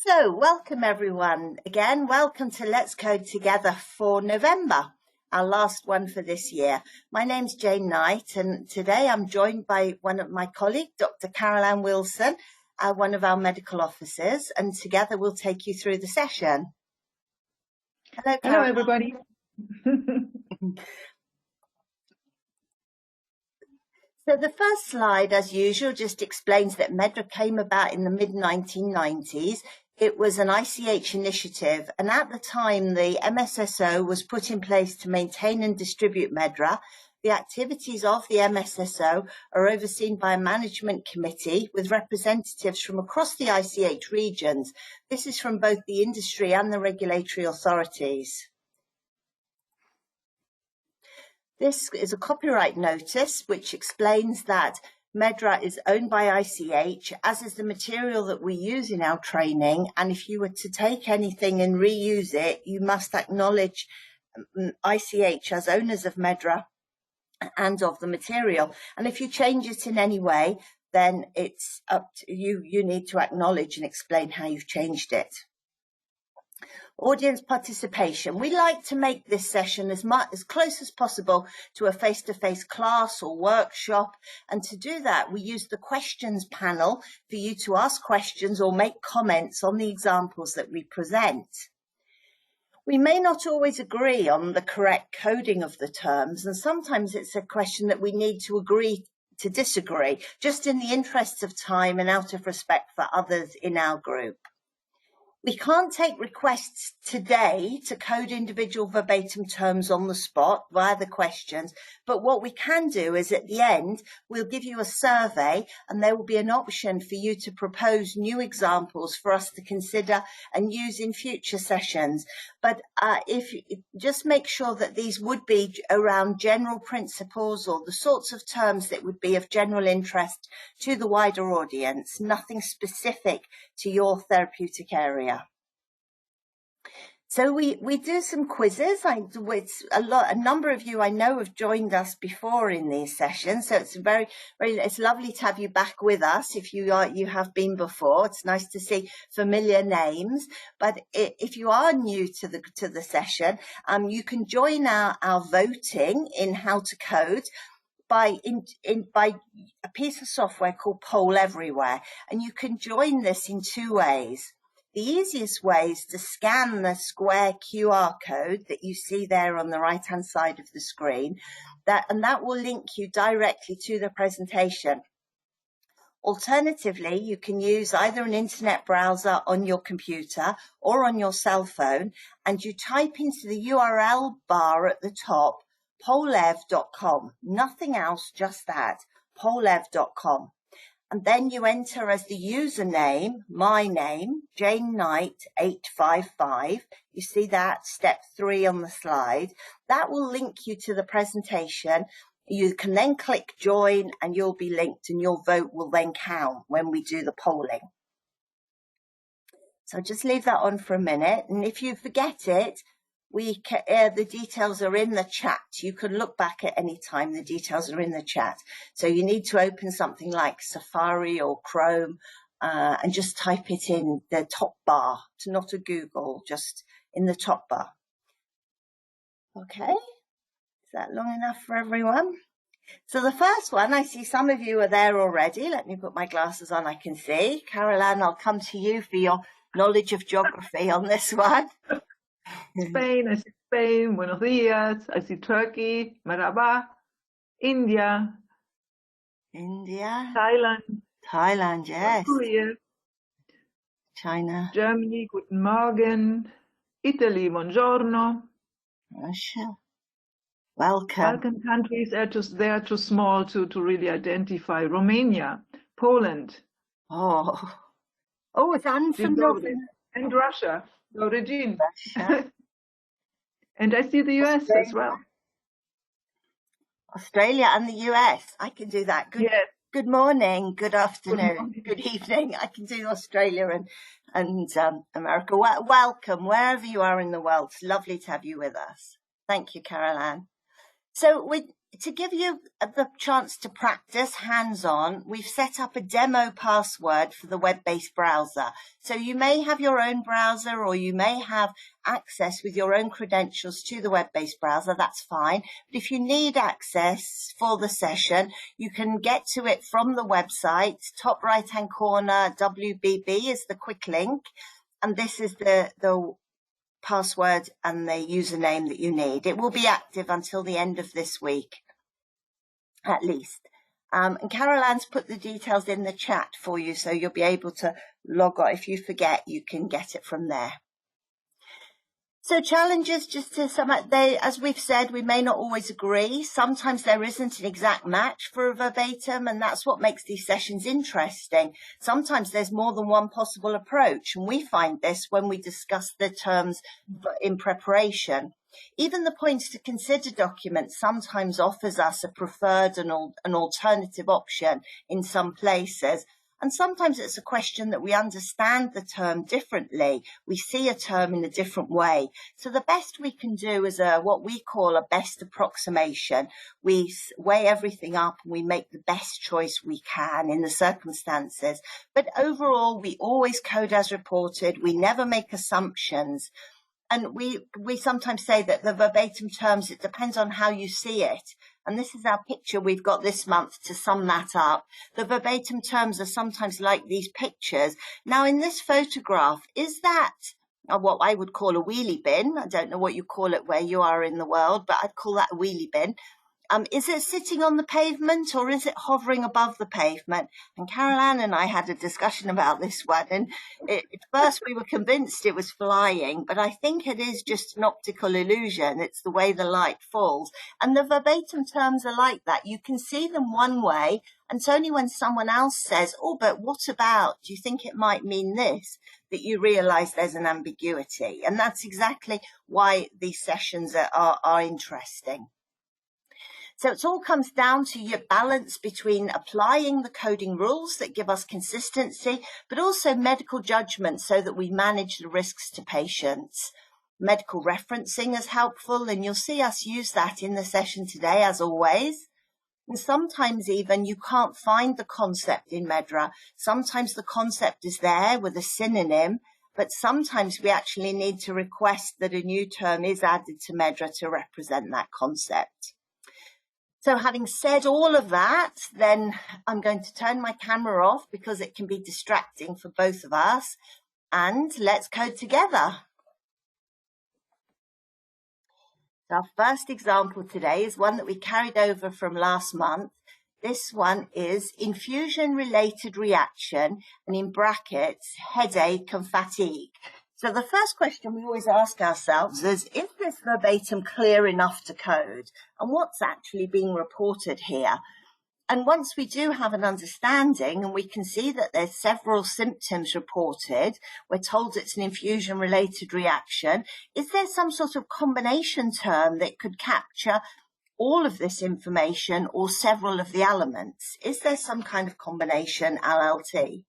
So, welcome everyone again. Welcome to Let's Code Together for November, our last one for this year. My name's Jane Knight, and today I'm joined by one of my colleagues, Dr. Caroline Wilson, one of our medical officers, and together we'll take you through the session. Hello, Hello everybody. So the first slide, as usual, just explains that MEDRA came about in the mid-1990s. It was an ICH initiative, and at the time, the MSSO was put in place to maintain and distribute MEDRA. The activities of the MSSO are overseen by a management committee with representatives from across the ICH regions. This is from both the industry and the regulatory authorities. This is a copyright notice which explains that MEDRA is owned by ICH, as is the material that we use in our training. And if you were to take anything and reuse it, you must acknowledge ICH as owners of MEDRA and of the material. And if you change it in any way, then it's up to you. You need to acknowledge and explain how you've changed it. Audience participation. We like to make this session as close as possible to a face-to-face class or workshop, and to do that we use the questions panel for you to ask questions or make comments on the examples that we present. We may not always agree on the correct coding of the terms, and sometimes it's a question that we need to agree to disagree, just in the interests of time and out of respect for others in our group. We can't take requests today to code individual verbatim terms on the spot via the questions, but what we can do is at the end, we'll give you a survey and there will be an option for you to propose new examples for us to consider and use in future sessions. But just make sure that these would be around general principles or the sorts of terms that would be of general interest to the wider audience, nothing specific to your therapeutic area. So we do some quizzes. A number of you I know have joined us before in these sessions, so it's lovely to have you back with us. If you have been before, it's nice to see familiar names. But if you are new to the session, you can join our voting in how to code by a piece of software called Poll Everywhere, and you can join this in two ways. The easiest way is to scan the square QR code that you see there on the right-hand side of the screen, and that will link you directly to the presentation. Alternatively, you can use either an internet browser on your computer or on your cell phone, and you type into the URL bar at the top, pollev.com, nothing else, just that, pollev.com. And then you enter as the username, my name, Jane Knight 855. You see that, step 3 on the slide. That will link you to the presentation. You can then click join and you'll be linked, and your vote will then count when we do the polling. So just leave that on for a minute. And if you forget it, the details are in the chat. You can look back at any time. The details are in the chat. So you need to open something like Safari or Chrome and just type it in the top bar, not a Google, just in the top bar. Okay, is that long enough for everyone? So the first one, I see some of you are there already. Let me put my glasses on, I can see. Caroline, I'll come to you for your knowledge of geography on this one. Spain, I see Spain, buenos días, I see Turkey, Merhaba, India, Thailand, yes, Korea, China, Germany, guten Morgen, Italy, buongiorno, Russia, welcome. Balkan countries they are too small to really identify. Romania, Poland, it's Anne from Northern, and Russia. Origin. And I see the US as well. Australia and the US. I can do that. Good morning, good afternoon, good evening. I can do Australia and America. Welcome wherever you are in the world. It's lovely to have you with us. Thank you, Caroline. So to give you the chance to practice hands-on, we've set up a demo password for the web-based browser. So you may have your own browser, or you may have access with your own credentials to the web-based browser. That's fine. But if you need access for the session, you can get to it from the website. Top right-hand corner, WBB is the quick link. And this is the password and the username that you need. It will be active until the end of this week, at least. And Carol Ann's put the details in the chat for you, so you'll be able to log on. If you forget, you can get it from there. So challenges, just to sum up, as we've said, we may not always agree. Sometimes there isn't an exact match for a verbatim, and that's what makes these sessions interesting. Sometimes there's more than one possible approach, and we find this when we discuss the terms in preparation. Even the points to consider document sometimes offers us a preferred and an alternative option in some places. And sometimes it's a question that we understand the term differently. We see a term in a different way. So the best we can do is what we call a best approximation. We weigh everything up and we make the best choice we can in the circumstances. But overall, we always code as reported. We never make assumptions. And we sometimes say that the verbatim terms, it depends on how you see it. And this is our picture we've got this month to sum that up. The verbatim terms are sometimes like these pictures. Now, in this photograph, is that what I would call a wheelie bin? I don't know what you call it where you are in the world, but I'd call that a wheelie bin. Is it sitting on the pavement or is it hovering above the pavement? And Carol Ann and I had a discussion about this one, and at first we were convinced it was flying, but I think it is just an optical illusion. It's the way the light falls. And the verbatim terms are like that. You can see them one way, and it's only when someone else says, oh, but what about, do you think it might mean this, that you realize there's an ambiguity. And that's exactly why these sessions are interesting. So it all comes down to your balance between applying the coding rules that give us consistency, but also medical judgment so that we manage the risks to patients. Medical referencing is helpful, and you'll see us use that in the session today, as always. And sometimes even you can't find the concept in Medra. Sometimes the concept is there with a synonym, but sometimes we actually need to request that a new term is added to Medra to represent that concept. So having said all of that, then I'm going to turn my camera off because it can be distracting for both of us. And let's code together. Our first example today is one that we carried over from last month. This one is infusion-related reaction, and in brackets, headache and fatigue. So the first question we always ask ourselves is this verbatim clear enough to code? And what's actually being reported here? And once we do have an understanding and we can see that there's several symptoms reported, we're told it's an infusion-related reaction, is there some sort of combination term that could capture all of this information or several of the elements? Is there some kind of combination LLT?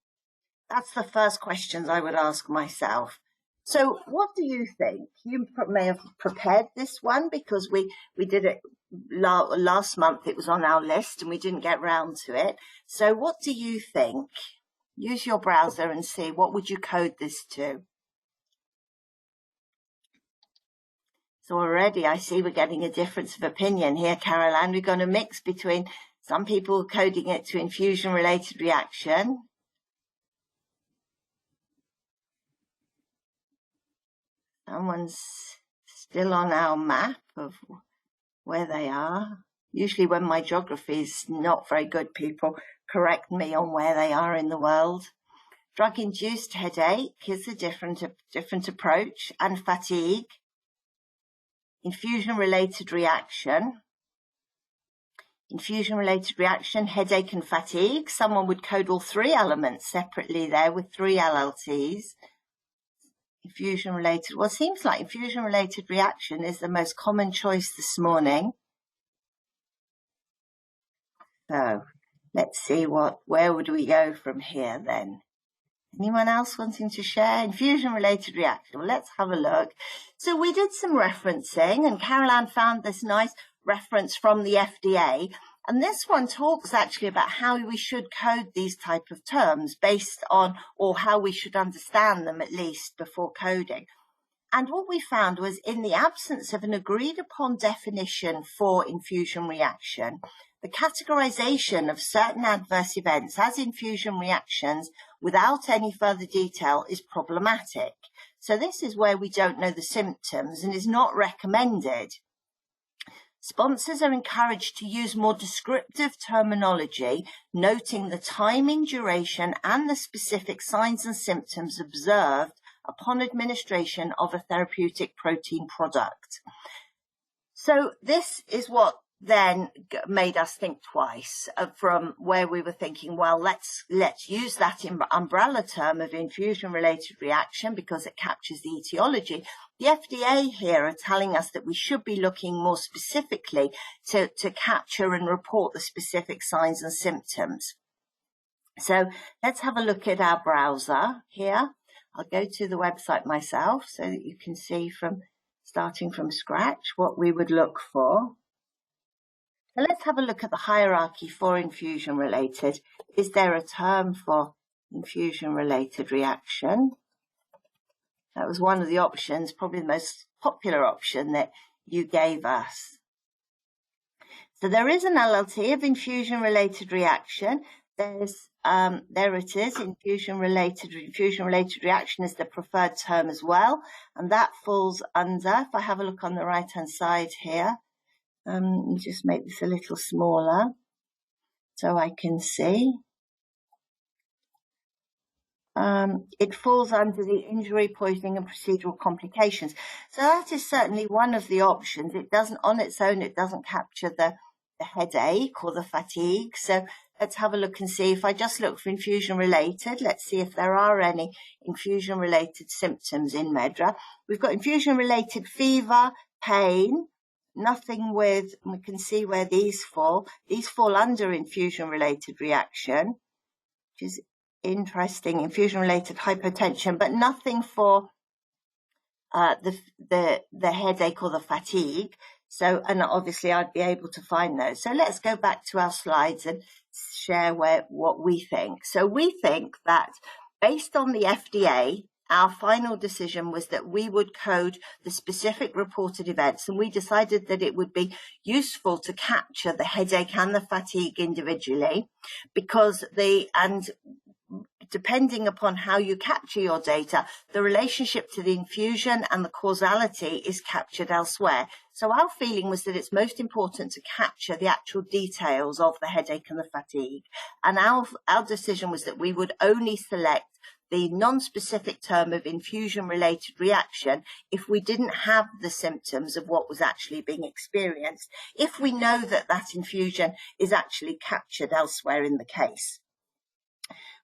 That's the first questions I would ask myself. So what do you think? You may have prepared this one because we did it last month. It was on our list and we didn't get round to it. So what do you think? Use your browser and see what would you code this to. So already I see we're getting a difference of opinion here, Carol Ann. We're going to mix between some people coding it to infusion-related reaction. Someone's still on our map of where they are. Usually when my geography is not very good, people correct me on where they are in the world. Drug-induced headache is a different approach, and fatigue. Infusion-related reaction. Infusion-related reaction, headache and fatigue. Someone would code all three elements separately there with 3 LLTs. Infusion-related, well, it seems like infusion-related reaction is the most common choice this morning. So let's see where would we go from here then? Anyone else wanting to share? Infusion-related reaction. Well, let's have a look. So we did some referencing, and Carol Ann found this nice reference from the FDA. And this one talks actually about how we should code these type of terms based on, or how we should understand them at least before coding. And what we found was, in the absence of an agreed upon definition for infusion reaction, the categorization of certain adverse events as infusion reactions without any further detail is problematic. So this is where we don't know the symptoms and is not recommended. Sponsors are encouraged to use more descriptive terminology, noting the timing, duration, and the specific signs and symptoms observed upon administration of a therapeutic protein product. So this is what then made us think twice from where we were thinking, well, let's use that umbrella term of infusion-related reaction because it captures the etiology. The FDA here are telling us that we should be looking more specifically to capture and report the specific signs and symptoms. So let's have a look at our browser here. I'll go to the website myself so that you can see from starting from scratch what we would look for. So let's have a look at the hierarchy for infusion-related. Is there a term for infusion-related reaction? That was one of the options, probably the most popular option that you gave us. So there is an LLT of infusion-related reaction. There it is, infusion-related reaction is the preferred term as well. And that falls under, if I have a look on the right-hand side here, let me just make this a little smaller so I can see. It falls under the injury, poisoning and procedural complications. So that is certainly one of the options. It doesn't, on its own, it doesn't capture the headache or the fatigue. So let's have a look and see. If I just look for infusion related, let's see if there are any infusion related symptoms in MEDRA. We've got infusion related fever, pain, nothing with, we can see where these fall. These fall under infusion related reaction, which is interesting, infusion related hypotension, but nothing for the headache or the fatigue. So, and obviously I'd be able to find those. So let's go back to our slides and share what we think. So we think that based on the FDA, our final decision was that we would code the specific reported events, and we decided that it would be useful to capture the headache and the fatigue individually, because depending upon how you capture your data, the relationship to the infusion and the causality is captured elsewhere. So our feeling was that it's most important to capture the actual details of the headache and the fatigue. And our decision was that we would only select the non-specific term of infusion-related reaction if we didn't have the symptoms of what was actually being experienced, if we know that that infusion is actually captured elsewhere in the case.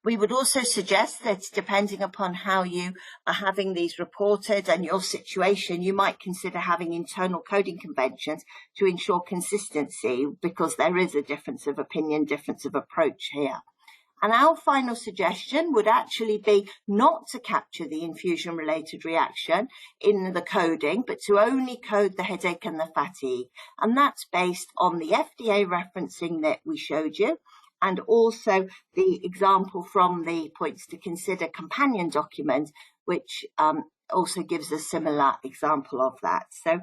We would also suggest that depending upon how you are having these reported and your situation, you might consider having internal coding conventions to ensure consistency, because there is a difference of opinion, difference of approach here. And our final suggestion would actually be not to capture the infusion-related reaction in the coding, but to only code the headache and the fatigue. And that's based on the FDA referencing that we showed you, and also the example from the Points to Consider companion document, which also gives a similar example of that. So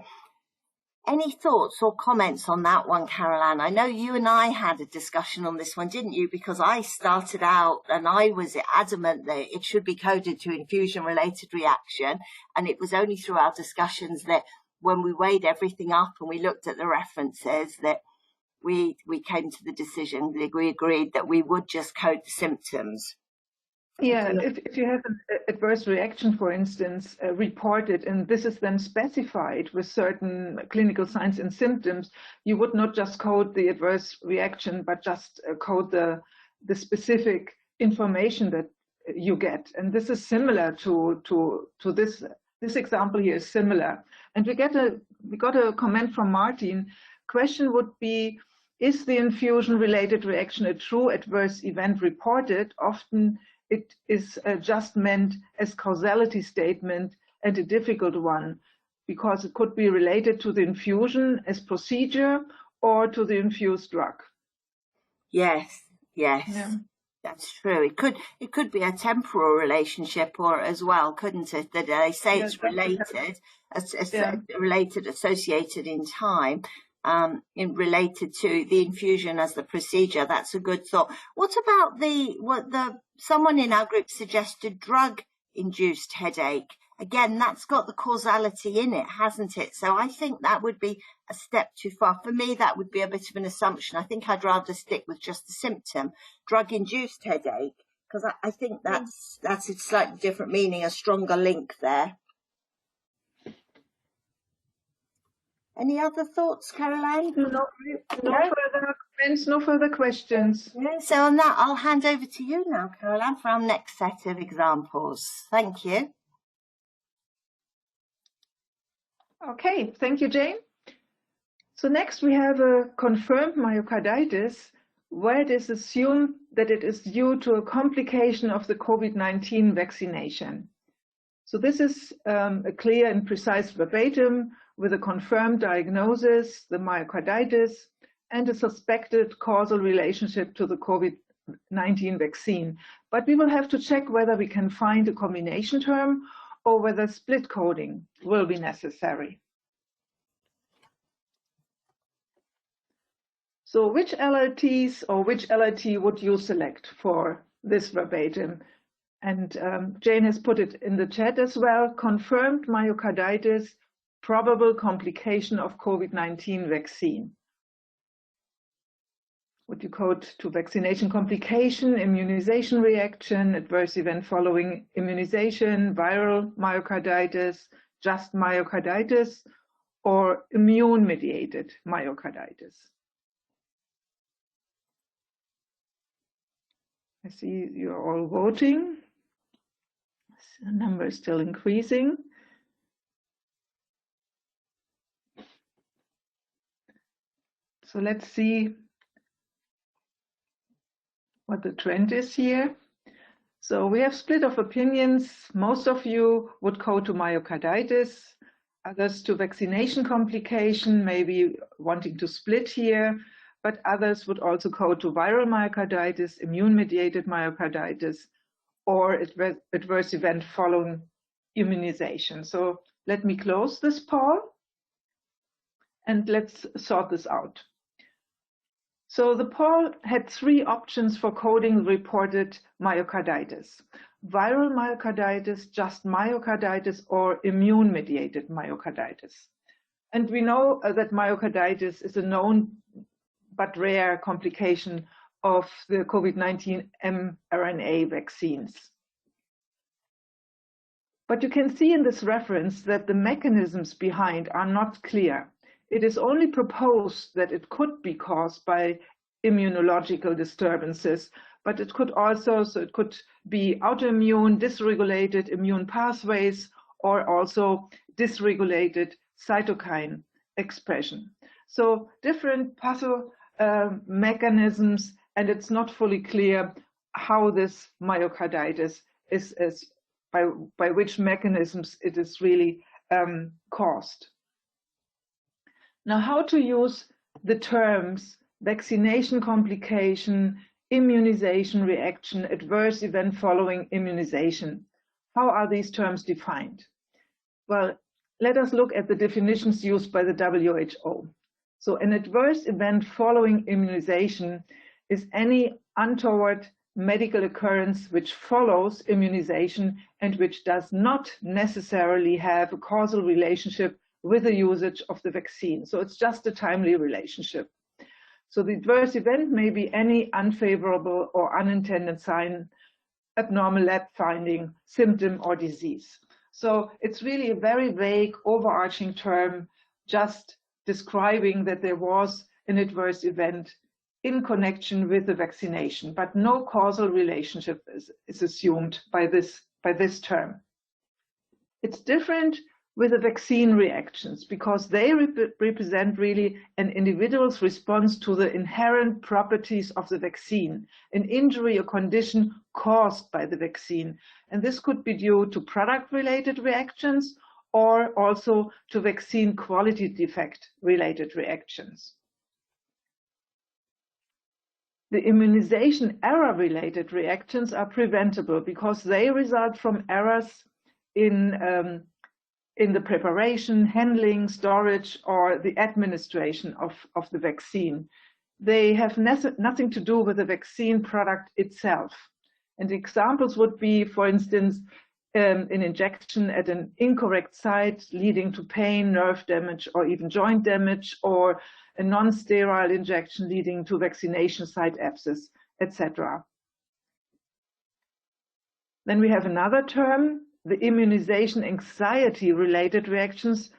any thoughts or comments on that one, Caroline? I know you and I had a discussion on this one, didn't you? Because I started out and I was adamant that it should be coded to infusion-related reaction. And it was only through our discussions that when we weighed everything up and we looked at the references that we came to the decision that we agreed that we would just code the symptoms. Yeah, if you have an adverse reaction, for instance, reported, and this is then specified with certain clinical signs and symptoms, you would not just code the adverse reaction, but just code the specific information that you get. And this is similar to this example here is similar. And we got a comment from Martin. Question would be, is the infusion-related reaction a true adverse event reported? Often it is just meant as causality statement and a difficult one. because it could be related to the infusion as procedure or to the infused drug. Yes, yes. Yeah. That's true. It could be a temporal relationship or as well, couldn't it? That they say it's related, related, associated in time, related to the infusion as the procedure. That's a good thought. What about someone in our group suggested drug-induced headache? Again, that's got the causality in it, hasn't it? So I think that would be a step too far. For me, that would be a bit of an assumption. I think I'd rather stick with just the symptom, drug-induced headache, because I think that's a slightly different meaning, a stronger link there. Any other thoughts, Caroline? No further comments, no further questions. Yeah, so on that, I'll hand over to you now, Caroline, for our next set of examples. Thank you. Okay, thank you, Jane. So next we have a confirmed myocarditis, where it is assumed that it is due to a complication of the COVID-19 vaccination. So this is a clear and precise verbatim with a confirmed diagnosis, the myocarditis, and a suspected causal relationship to the COVID-19 vaccine. But we will have to check whether we can find a combination term or whether split coding will be necessary. So which LLTs or which LLT would you select for this verbatim? And Jane has put it in the chat as well. Confirmed myocarditis, probable complication of COVID-19 vaccine. Would you code to vaccination complication, immunization reaction, adverse event following immunization, viral myocarditis, just myocarditis, or immune-mediated myocarditis? I see you're all voting. The number is still increasing. So let's see what the trend is here. So we have split of opinions. Most of you would code to myocarditis, others to vaccination complication, maybe wanting to split here, but others would also code to viral myocarditis, immune-mediated myocarditis, or adverse event following immunization. So let me close this poll and let's sort this out. So the poll had 3 options for coding reported myocarditis: viral myocarditis, just myocarditis, or immune-mediated myocarditis. And we know that myocarditis is a known but rare complication of the COVID-19 mRNA vaccines. But you can see in this reference that the mechanisms behind are not clear. It is only proposed that it could be caused by immunological disturbances, but it could also, so it could be autoimmune, dysregulated immune pathways, or also dysregulated cytokine expression. So different mechanisms, and it's not fully clear how this myocarditis is by which mechanisms it is really caused. Now, how to use the terms vaccination complication, immunization reaction, adverse event following immunization? How are these terms defined? Well, let us look at the definitions used by the WHO. So an adverse event following immunization is any untoward medical occurrence which follows immunization and which does not necessarily have a causal relationship with the usage of the vaccine. So it's just a timely relationship. So the adverse event may be any unfavorable or unintended sign, abnormal lab finding, symptom, or disease. So it's really a very vague, overarching term, just describing that there was an adverse event in connection with the vaccination, but no causal relationship is assumed by this term. It's different with the vaccine reactions because they represent really an individual's response to the inherent properties of the vaccine, an injury or condition caused by the vaccine. And this could be due to product-related reactions or also to vaccine quality defect related reactions. The immunization error-related reactions are preventable because they result from errors in the preparation, handling, storage, or the administration of the vaccine. They have nothing to do with the vaccine product itself. And examples would be, for instance, an injection at an incorrect site leading to pain, nerve damage, or even joint damage, or a non-sterile injection leading to vaccination site abscess, etc. Then we have another term, the immunization anxiety-related reactions.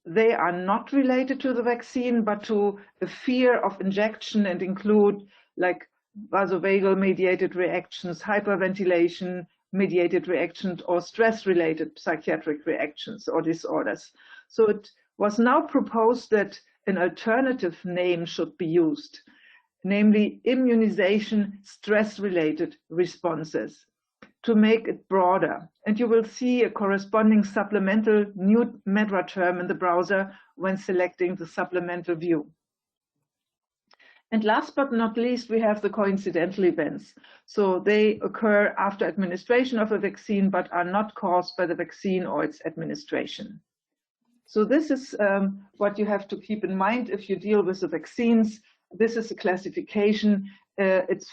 They are not related to the vaccine, but to a fear of injection and include like vasovagal-mediated reactions, hyperventilation, mediated reactions, or stress-related psychiatric reactions or disorders. So it was now proposed that an alternative name should be used, namely immunization stress-related responses, to make it broader. And you will see a corresponding supplemental new MEDRA term in the browser when selecting the supplemental view. And last but not least, we have the coincidental events. So they occur after administration of a vaccine, but are not caused by the vaccine or its administration. So this is what you have to keep in mind if you deal with the vaccines. This is a classification. It's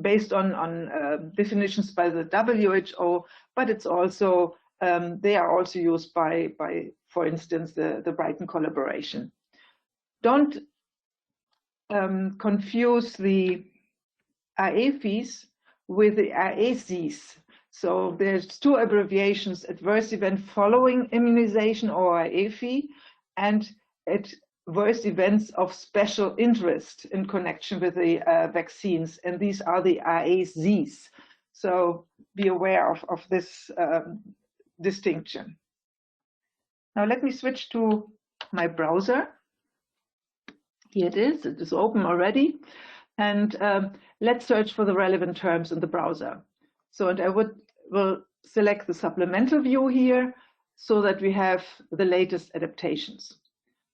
based on definitions by the WHO, but it's also they are also used by for instance, the Brighton collaboration. Don't confuse the AEFIs with the AECs. So there's two abbreviations: adverse event following immunization, or AEFI, and adverse events of special interest in connection with the vaccines, and these are the AECs. So be aware of this distinction. Now let me switch to my browser. Here it is open already. And let's search for the relevant terms in the browser. So, and I will select the supplemental view here so that we have the latest adaptations.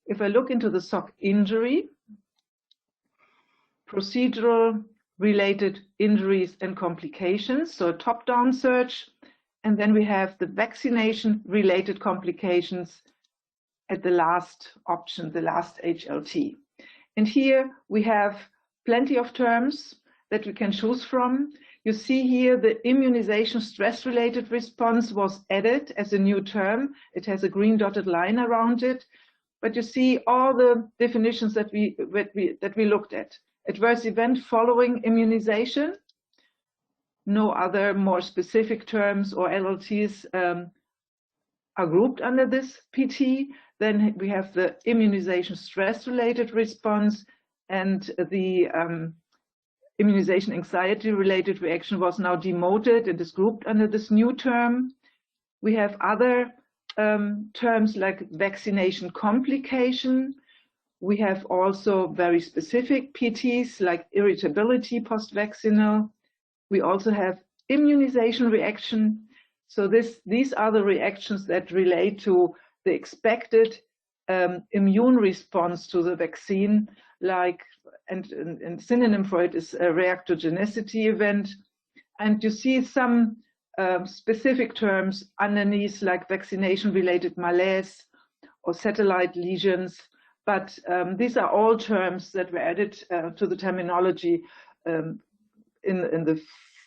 If I look into the SOC injury, procedural related injuries and complications, so a top-down search, and then we have the vaccination related complications at the last option, the last HLT. And here we have plenty of terms that we can choose from. You see here the immunization stress-related response was added as a new term. It has a green dotted line around it. But you see all the definitions that we looked at. Adverse event following immunization. No other more specific terms or LLTs are grouped under this PT. Then we have the immunization stress-related response, and the immunization anxiety-related reaction was now demoted and is grouped under this new term. We have other terms like vaccination complication. We have also very specific PTs like irritability post-vaccinal. We also have immunization reaction. So these are the reactions that relate to the expected immune response to the vaccine, like, and synonym for it is a reactogenicity event. And you see some specific terms underneath, like vaccination-related malaise or satellite lesions. But these are all terms that were added to the terminology in the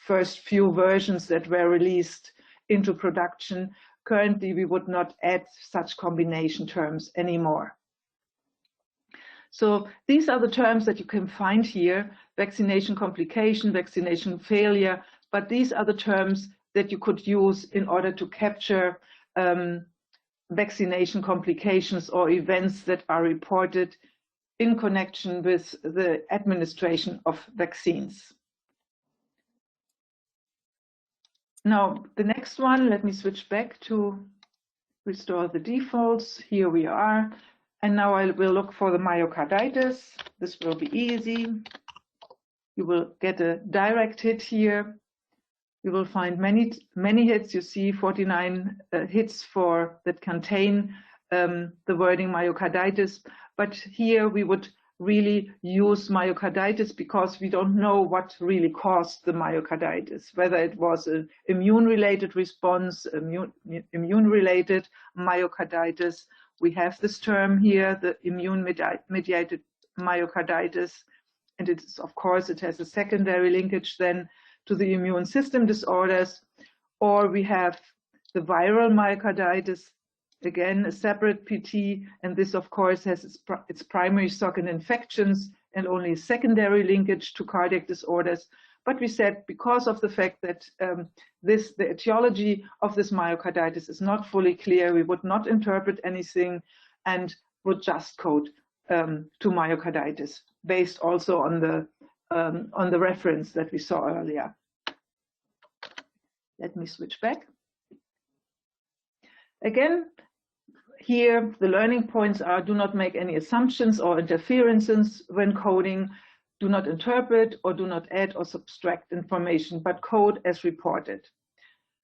first few versions that were released into production. Currently, we would not add such combination terms anymore. So these are the terms that you can find here: vaccination complication, vaccination failure, but these are the terms that you could use in order to capture vaccination complications or events that are reported in connection with the administration of vaccines. Now, the next one, let me switch back to restore the defaults. Here we are. And now I will look for the myocarditis. This will be easy. You will get a direct hit here. you will find many hits. You see 49 hits that contain the wording myocarditis, but here we would really use myocarditis because we don't know what really caused the myocarditis, whether it was an immune-related response, immune-related myocarditis. We have this term here, the immune-mediated myocarditis, and it is, of course, it has a secondary linkage then to the immune system disorders. Or we have the viral myocarditis, again, a separate PT, and this, of course, has its primary stock in infections and only a secondary linkage to cardiac disorders. But we said because of the fact that the etiology of this myocarditis is not fully clear, we would not interpret anything and would just code to myocarditis, based also on the reference that we saw earlier. Let me switch back. Again, here the learning points are: do not make any assumptions or interferences when coding, do not interpret or do not add or subtract information, but code as reported.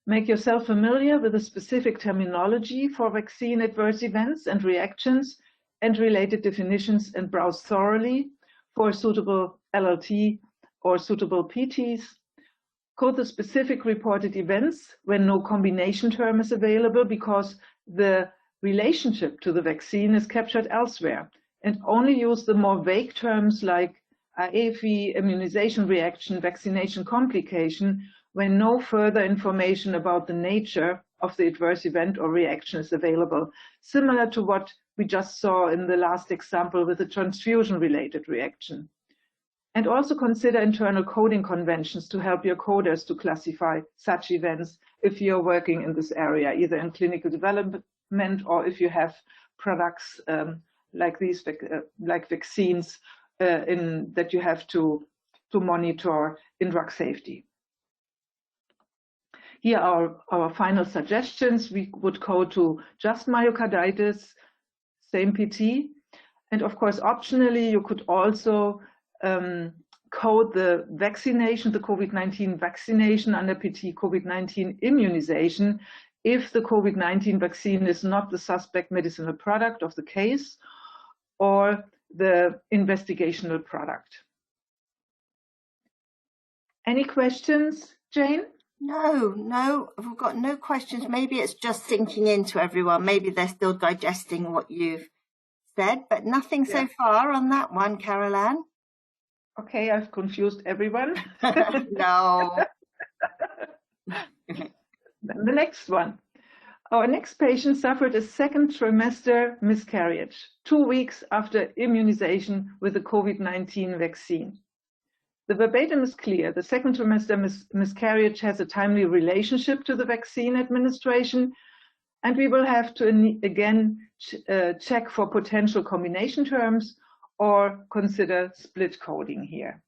Make yourself familiar with the specific terminology for vaccine adverse events and reactions and related definitions, and browse thoroughly for suitable LLT or suitable PTs. Code the specific reported events when no combination term is available, because the relationship to the vaccine is captured elsewhere, and only use the more vague terms like AFI, immunization reaction, vaccination complication, when no further information about the nature of the adverse event or reaction is available, similar to what we just saw in the last example with the transfusion-related reaction. And also consider internal coding conventions to help your coders to classify such events if you're working in this area, either in clinical development or if you have products like these, like vaccines that you have to monitor in drug safety. Here are our final suggestions. We would code to just myocarditis, same PT. And of course, optionally, you could also code the vaccination, the COVID-19 vaccination under PT COVID-19 immunization, if the COVID-19 vaccine is not the suspect medicinal product of the case or the investigational product. Any questions, Jane? No, we've got no questions. Maybe it's just sinking into everyone. Maybe they're still digesting what you've said, but nothing so far on that one, Carol Ann. Okay, I've confused everyone. No. Then the next one. Our next patient suffered a second trimester miscarriage 2 weeks after immunization with the COVID-19 vaccine. The verbatim is clear. The second trimester miscarriage has a timely relationship to the vaccine administration, and we will have to again check for potential combination terms or consider split coding here.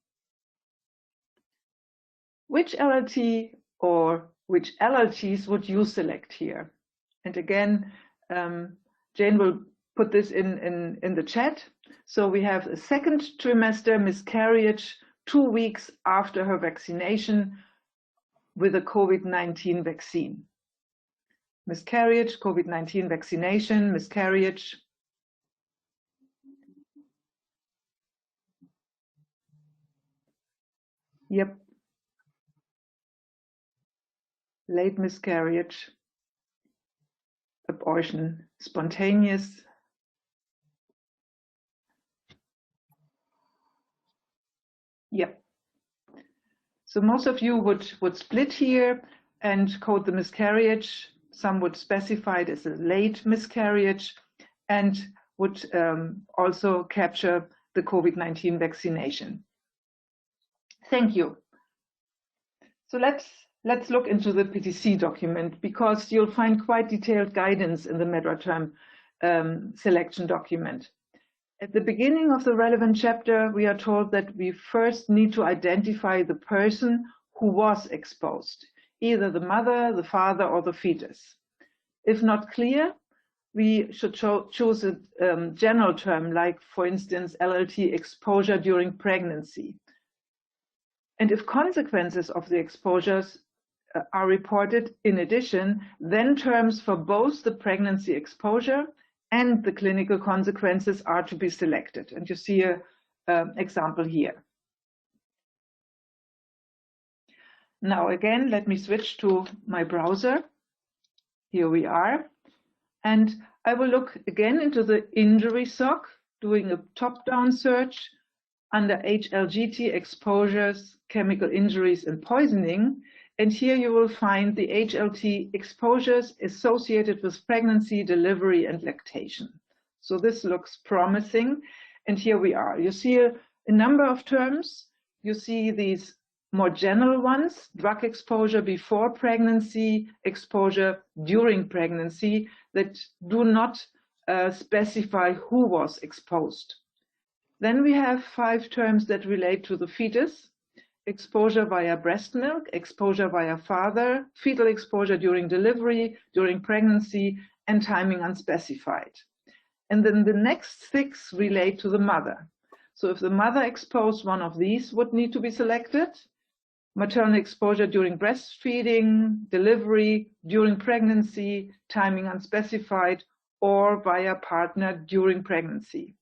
Which LLT or which LLTs would you select here? And again, Jane will put this in the chat. So we have a second trimester miscarriage 2 weeks after her vaccination with a COVID-19 vaccine. Miscarriage, COVID-19 vaccination, miscarriage. Yep. Late miscarriage, abortion, spontaneous. Yep. So most of you would split here and code the miscarriage. Some would specify it as a late miscarriage and would also capture the COVID-19 vaccination. Thank you. So let's look into the PTC document, because you'll find quite detailed guidance in the MEDRA term selection document. At the beginning of the relevant chapter, we are told that we first need to identify the person who was exposed, either the mother, the father, or the fetus. If not clear, we should choose a general term, like, for instance, LLT exposure during pregnancy. And if consequences of the exposures are reported in addition, then terms for both the pregnancy exposure and the clinical consequences are to be selected. And you see an example here. Now again, let me switch to my browser. Here we are. And I will look again into the injury SOC, doing a top-down search under HLGT exposures, chemical injuries and poisoning. And here you will find the HLT exposures associated with pregnancy, delivery, and lactation. So this looks promising. And here we are. You see a number of terms. You see these more general ones: drug exposure before pregnancy, exposure during pregnancy, that do not specify who was exposed. Then we have 5 terms that relate to the fetus: exposure via breast milk, exposure via father, fetal exposure during delivery, during pregnancy, and timing unspecified. And then the next 6 relate to the mother. So if the mother exposed, one of these would need to be selected: maternal exposure during breastfeeding, delivery, during pregnancy, timing unspecified, or via partner during pregnancy.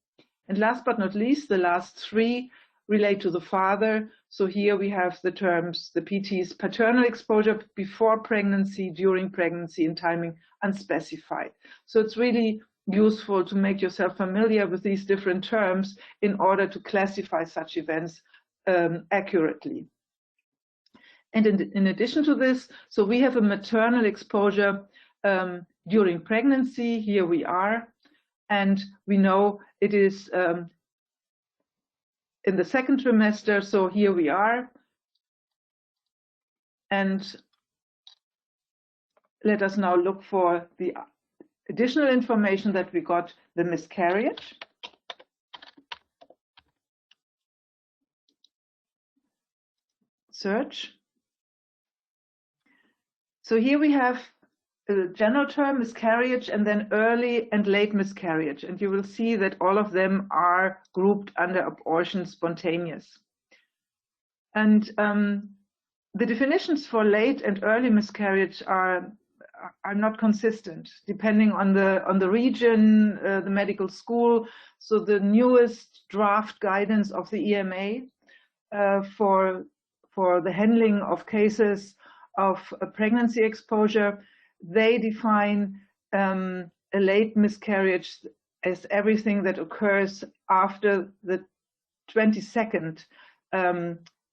And last but not least, the last 3 relate to the father. So here we have the terms, the PTs: paternal exposure before pregnancy, during pregnancy, and timing unspecified. So it's really useful to make yourself familiar with these different terms in order to classify such events accurately. And in addition to this, so we have a maternal exposure during pregnancy. Here we are. And we know it is in the 2nd trimester. So here we are. And let us now look for the additional information that we got: the miscarriage. Search. So here we have the general term miscarriage, and then early and late miscarriage. And you will see that all of them are grouped under abortion spontaneous. And the definitions for late and early miscarriage are not consistent, depending on the region, the medical school. So the newest draft guidance of the EMA for the handling of cases of a pregnancy exposure, they define a late miscarriage as everything that occurs after the 22nd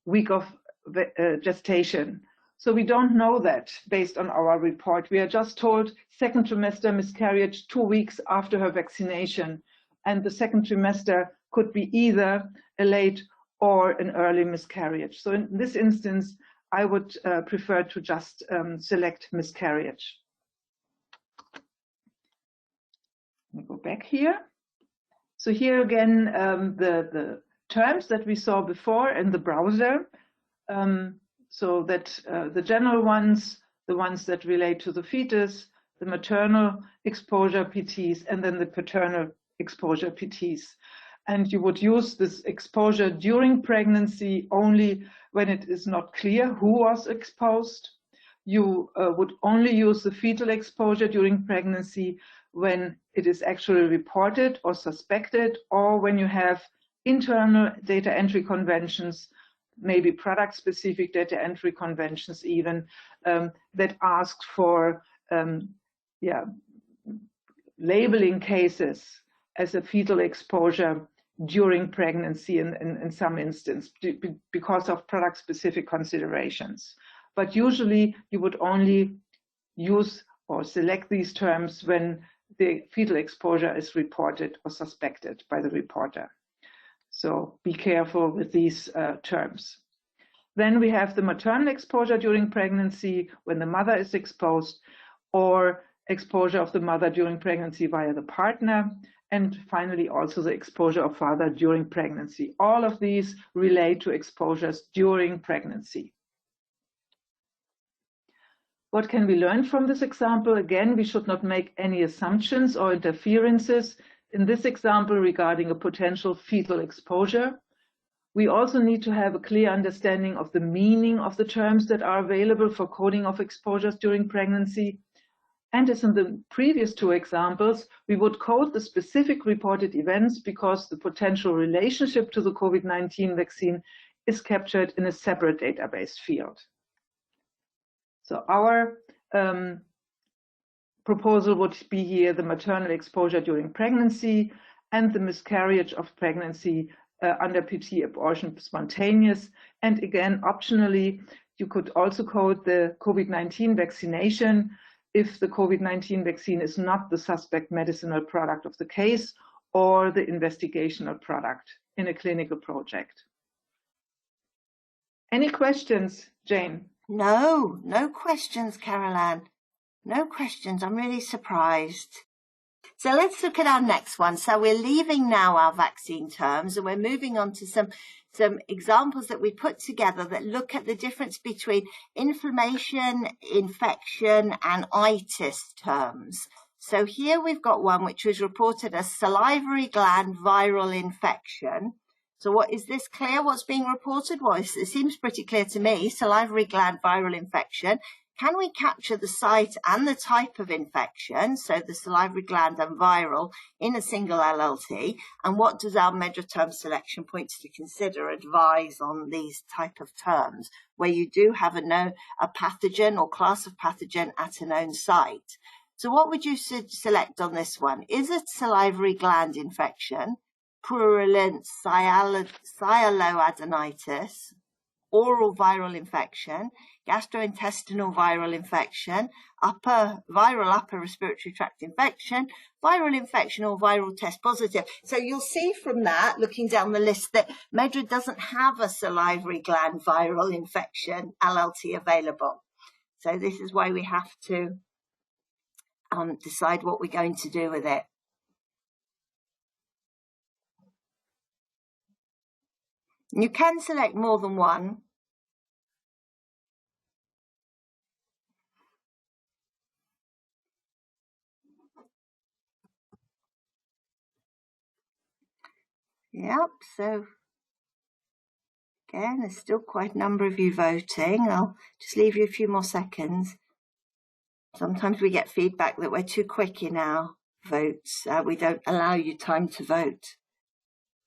week of gestation. So we don't know that based on our report. We are just told 2nd trimester miscarriage 2 weeks after her vaccination. And the 2nd trimester could be either a late or an early miscarriage. So in this instance, I would prefer to just select miscarriage. Let me go back here. So here again, the terms that we saw before in the browser. So that the general ones, the ones that relate to the fetus, the maternal exposure PTs, and then the paternal exposure PTs. And you would use this exposure during pregnancy only when it is not clear who was exposed. You would only use the fetal exposure during pregnancy when it is actually reported or suspected, or when you have internal data entry conventions, maybe product-specific data entry conventions even, that ask for labeling cases as a fetal exposure during pregnancy in some instance because of product-specific considerations. But usually you would only use or select these terms when the fetal exposure is reported or suspected by the reporter. So be careful with these terms. Then we have the maternal exposure during pregnancy when the mother is exposed, or exposure of the mother during pregnancy via the partner, and finally also the exposure of father during pregnancy. All of these relate to exposures during pregnancy. What can we learn from this example? Again, we should not make any assumptions or interferences in this example regarding a potential fetal exposure. We also need to have a clear understanding of the meaning of the terms that are available for coding of exposures during pregnancy. And as in the previous two examples, we would code the specific reported events because the potential relationship to the COVID-19 vaccine is captured in a separate database field. So our proposal would be here the maternal exposure during pregnancy and the miscarriage of pregnancy under PT abortion spontaneous. And again, optionally, you could also code the COVID-19 vaccination if the COVID-19 vaccine is not the suspect medicinal product of the case or the investigational product in a clinical project. Any questions, Jane? No, no questions, Caroline. No questions. I'm really surprised. So let's look at our next one. So we're leaving now our vaccine terms and we're moving on to some examples that we put together that look at the difference between inflammation, infection, and itis terms. So here we've got one which was reported as salivary gland viral infection. So what is this clear? What's being reported? Well, it seems pretty clear to me. Salivary gland viral infection. Can we capture the site and the type of infection, so the salivary gland and viral, in a single LLT? And what does our measure term selection points to consider advise on these type of terms, where you do have a pathogen or class of pathogen at a known site? So what would you select on this one? Is it salivary gland infection, purulent adenitis, oral viral infection, gastrointestinal viral infection, viral upper respiratory tract infection, viral infection, or viral test positive? So you'll see from that, looking down the list, that MEDRA doesn't have a salivary gland viral infection LLT available. So this is why we have to decide what we're going to do with it. You can select more than one. Yep, so again, there's still quite a number of you voting. I'll just leave you a few more seconds. Sometimes we get feedback that we're too quick in our votes. We don't allow you time to vote.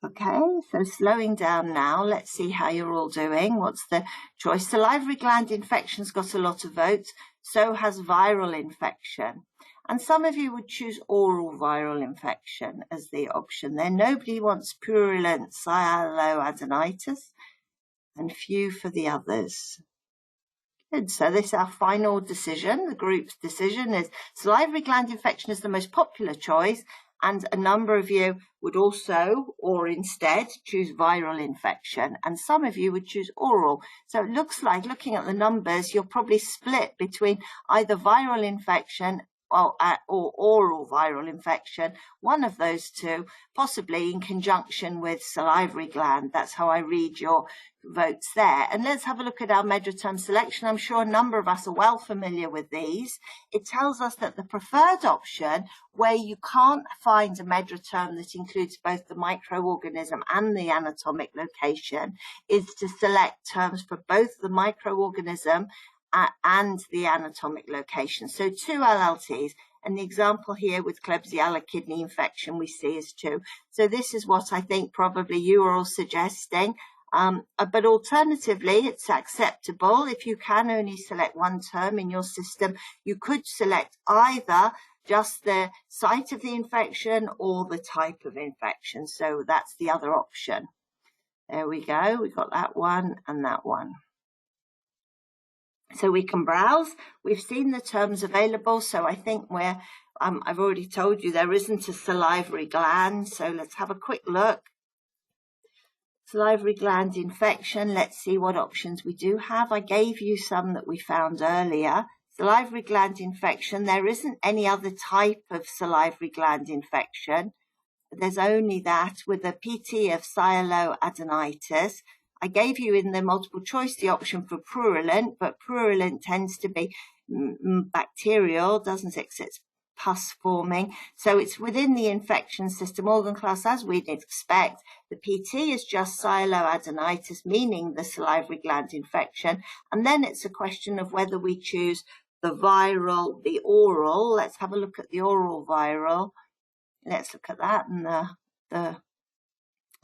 Okay, so slowing down now. Let's see how you're all doing. What's the choice? Salivary gland infection's got a lot of votes. So has viral infection. And some of you would choose oral viral infection as the option there. Nobody wants purulent adenitis, and few for the others. Good. So this is our final decision. The group's decision is salivary gland infection is the most popular choice, and a number of you would also, or instead, choose viral infection, and some of you would choose oral. So it looks like, looking at the numbers, you're probably split between either viral infection or oral viral infection, one of those two, possibly in conjunction with salivary gland. That's how I read your votes there. And let's have a look at our measure term selection. I'm sure a number of us are well familiar with these. It tells us that the preferred option, where you can't find a measure term that includes both the microorganism and the anatomic location, is to select terms for both the microorganism and the anatomic location. So 2 LLTs, and the example here with Klebsiella kidney infection we see is 2. So this is what I think probably you are all suggesting. But alternatively, it's acceptable. If you can only select one term in your system, you could select either just the site of the infection or the type of infection. So that's the other option. There we go. We've got that one and that one. So we can browse. We've seen the terms available. So I think we're, I've already told you there isn't a salivary gland. So let's have a quick look. Salivary gland infection. Let's see what options we do have. I gave you some that we found earlier. Salivary gland infection. There isn't any other type of salivary gland infection. There's only that with a PT of adenitis. I gave you in the multiple choice the option for purulent, but purulent tends to be bacterial, doesn't it? It's pus forming. So it's within the infection system organ class as we'd expect. The PT is just sialoadenitis, meaning the salivary gland infection. And then it's a question of whether we choose the viral, the oral. Let's have a look at the oral viral. Let's look at that. And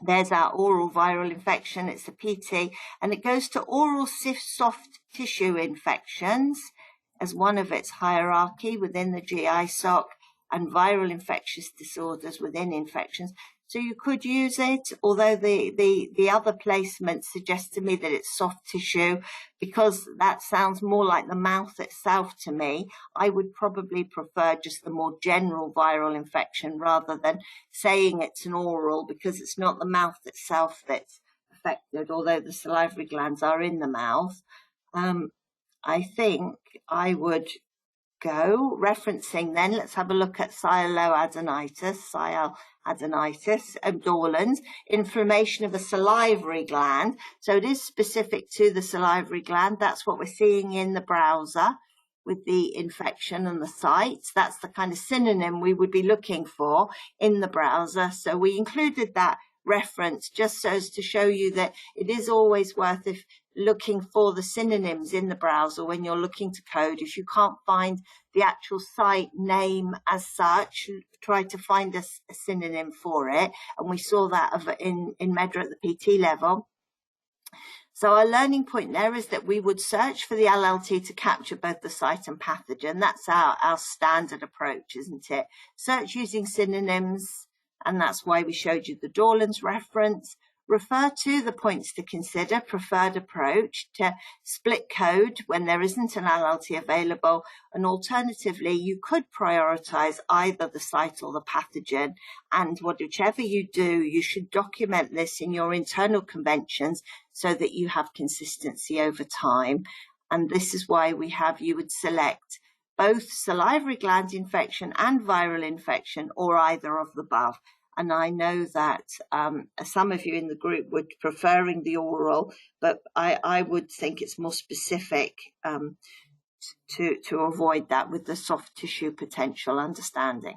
there's our oral viral infection. It's a PT, and it goes to oral soft tissue infections as one of its hierarchy within the GI SOC, and viral infectious disorders within infections. So you could use it, although the other placement suggests to me that it's soft tissue, because that sounds more like the mouth itself to me. I would probably prefer just the more general viral infection rather than saying it's an oral, because it's not the mouth itself that's affected, although the salivary glands are in the mouth. I think I would go referencing then. Let's have a look at sialoadenitis, abdolens, inflammation of a salivary gland. So it is specific to the salivary gland. That's what we're seeing in the browser with the infection and the sites. That's the kind of synonym we would be looking for in the browser. So we included that reference just so as to show you that it is always worth looking for the synonyms in the browser when you're looking to code. If you can't find the actual site name as such, try to find a synonym for it. And we saw that in Medra at the PT level. So our learning point there is that we would search for the LLT to capture both the site and pathogen. That's our standard approach, isn't it? Search using synonyms, and that's why we showed you the Dorland's reference. Refer to the points to consider, preferred approach, to split code when there isn't an LLT available, and alternatively, you could prioritize either the site or the pathogen, and whichever you do, you should document this in your internal conventions so that you have consistency over time. And this is why you would select both salivary gland infection and viral infection, or either of the above. And I know that some of you in the group would preferring the oral, but I would think it's more specific to avoid that with the soft tissue potential understanding.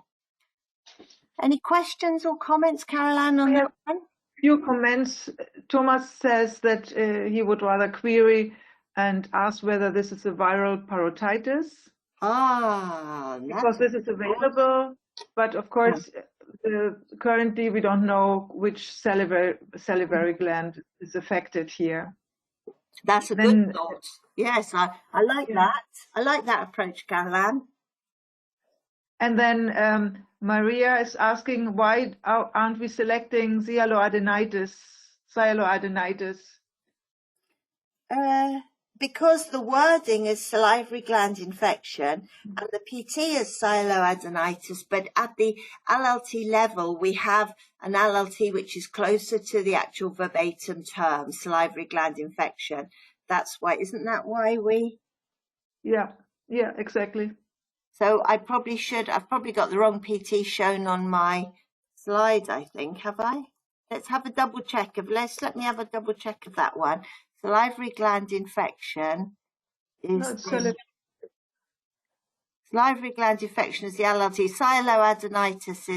Any questions or comments, Caroline, on that one? Few comments. Thomas says that he would rather query and ask whether this is a viral parotitis. Because this is available, but of course, currently we don't know which salivary gland is affected here. That's a good thought. Yes, I like that. I like that approach, Caroline. And then Maria is asking, why aren't we selecting sialoadenitis? Because the wording is salivary gland infection and the PT is sialoadenitis, but at the LLT level, we have an LLT which is closer to the actual verbatim term, salivary gland infection. That's why, isn't that why we? Yeah, exactly. So I've probably got the wrong PT shown on my slide, I think, have I? Let's have a double check let me have a double check of that one. Salivary gland infection is salivary gland infection is the LLT. Sialoadenitis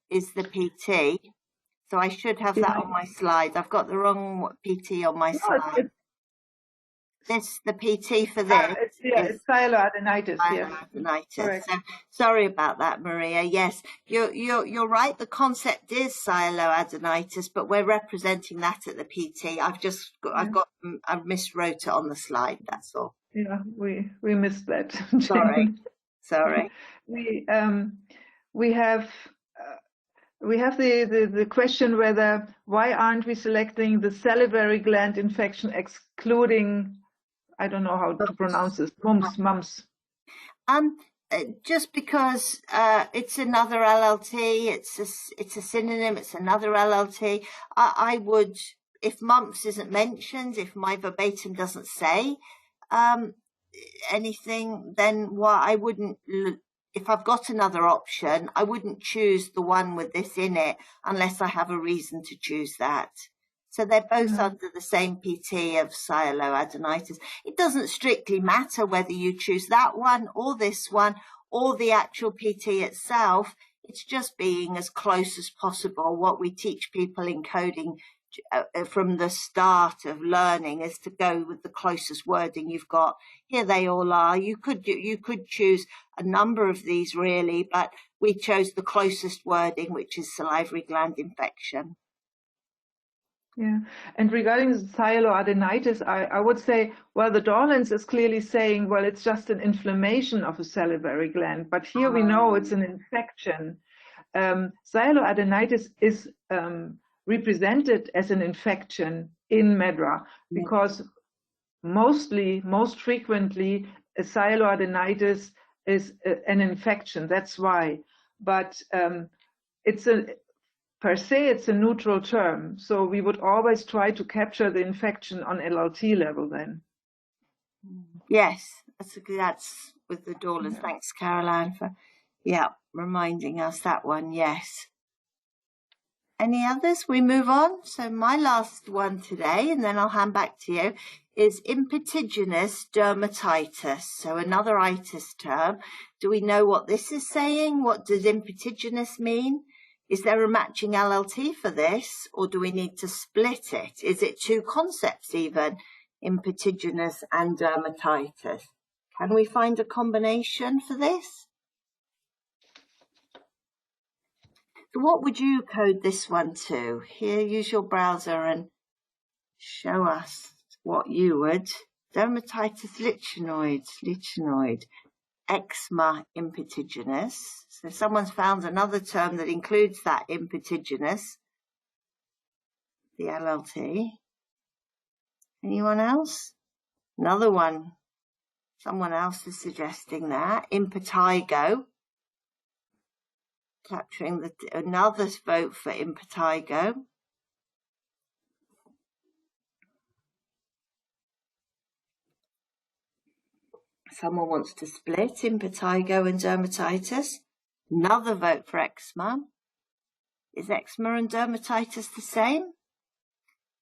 is the PT. So I should have that on my slide. I've got the wrong PT on my slide. The PT for this. It's sialoadenitis. Sialoadenitis. Yes. So, sorry about that, Maria. Yes, you're right. The concept is sialoadenitis, but we're representing that at the PT. I miswrote it on the slide. That's all. Yeah, we missed that. Sorry. We have the question why aren't we selecting the salivary gland infection excluding, I don't know how to pronounce this, mumps. Just because it's another LLT, it's a synonym, it's another LLT. I would, if mumps isn't mentioned, if my verbatim doesn't say anything, then I wouldn't. If I've got another option, I wouldn't choose the one with this in it unless I have a reason to choose that. So they're both under the same PT of adenitis. It doesn't strictly matter whether you choose that one or this one or the actual PT itself. It's just being as close as possible. What we teach people in coding from the start of learning is to go with the closest wording you've got. Here they all are. You could choose a number of these really, but we chose the closest wording, which is salivary gland infection. Yeah, and regarding adenitis, I would say, well, the Dorlans is clearly saying, well, it's just an inflammation of a salivary gland, but here we know it's an infection. Adenitis is represented as an infection in MEDRA because most frequently, a adenitis is an infection. That's why, but per se, it's a neutral term, so we would always try to capture the infection on LLT level then. Yes, that's with the Dorlans. Yeah. Thanks, Caroline, for reminding us that one. Yes. Any others? We move on. So my last one today, and then I'll hand back to you, is Impetiginous dermatitis. So another itis term. Do we know what this is saying? What does impetiginous mean? Is there a matching LLT for this, or do we need to split it? Is it two concepts even, impetiginous and dermatitis? Can we find a combination for this? So what would you code this one to? Here, use your browser and show us what you would. Dermatitis lichenoid, eczema impetiginous. So someone's found another term that includes that impetiginous, the LLT. Anyone else? Another one. Someone else is suggesting that. Impetigo. Capturing another vote for impetigo. Someone wants to split impetigo and dermatitis. Another vote for eczema. Is eczema and dermatitis the same?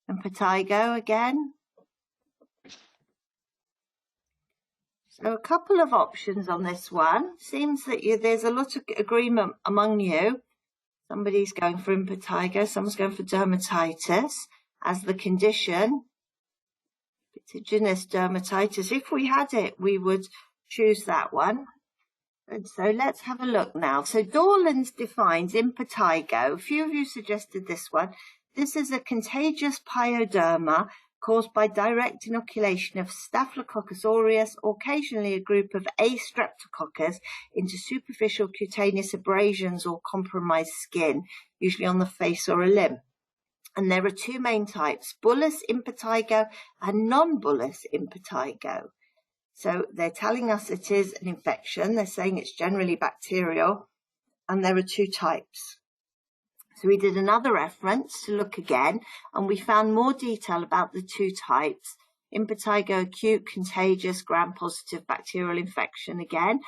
Impetigo again. So a couple of options on this one. Seems that there's a lot of agreement among you. Somebody's going for impetigo, someone's going for dermatitis as the condition. Impetiginous dermatitis. If we had it, we would choose that one. And so let's have a look now. So Dorland's defines impetigo. A few of you suggested this one. This is a contagious pyoderma caused by direct inoculation of Staphylococcus aureus or occasionally a group of A. streptococcus into superficial cutaneous abrasions or compromised skin, usually on the face or a limb. And there are two main types, bullous impetigo and non-bullous impetigo. So they're telling us it is an infection. They're saying it's generally bacterial, and there are two types. So we did another reference to look again, and we found more detail about the two types. Impetigo, acute, contagious, gram-positive bacterial infection again,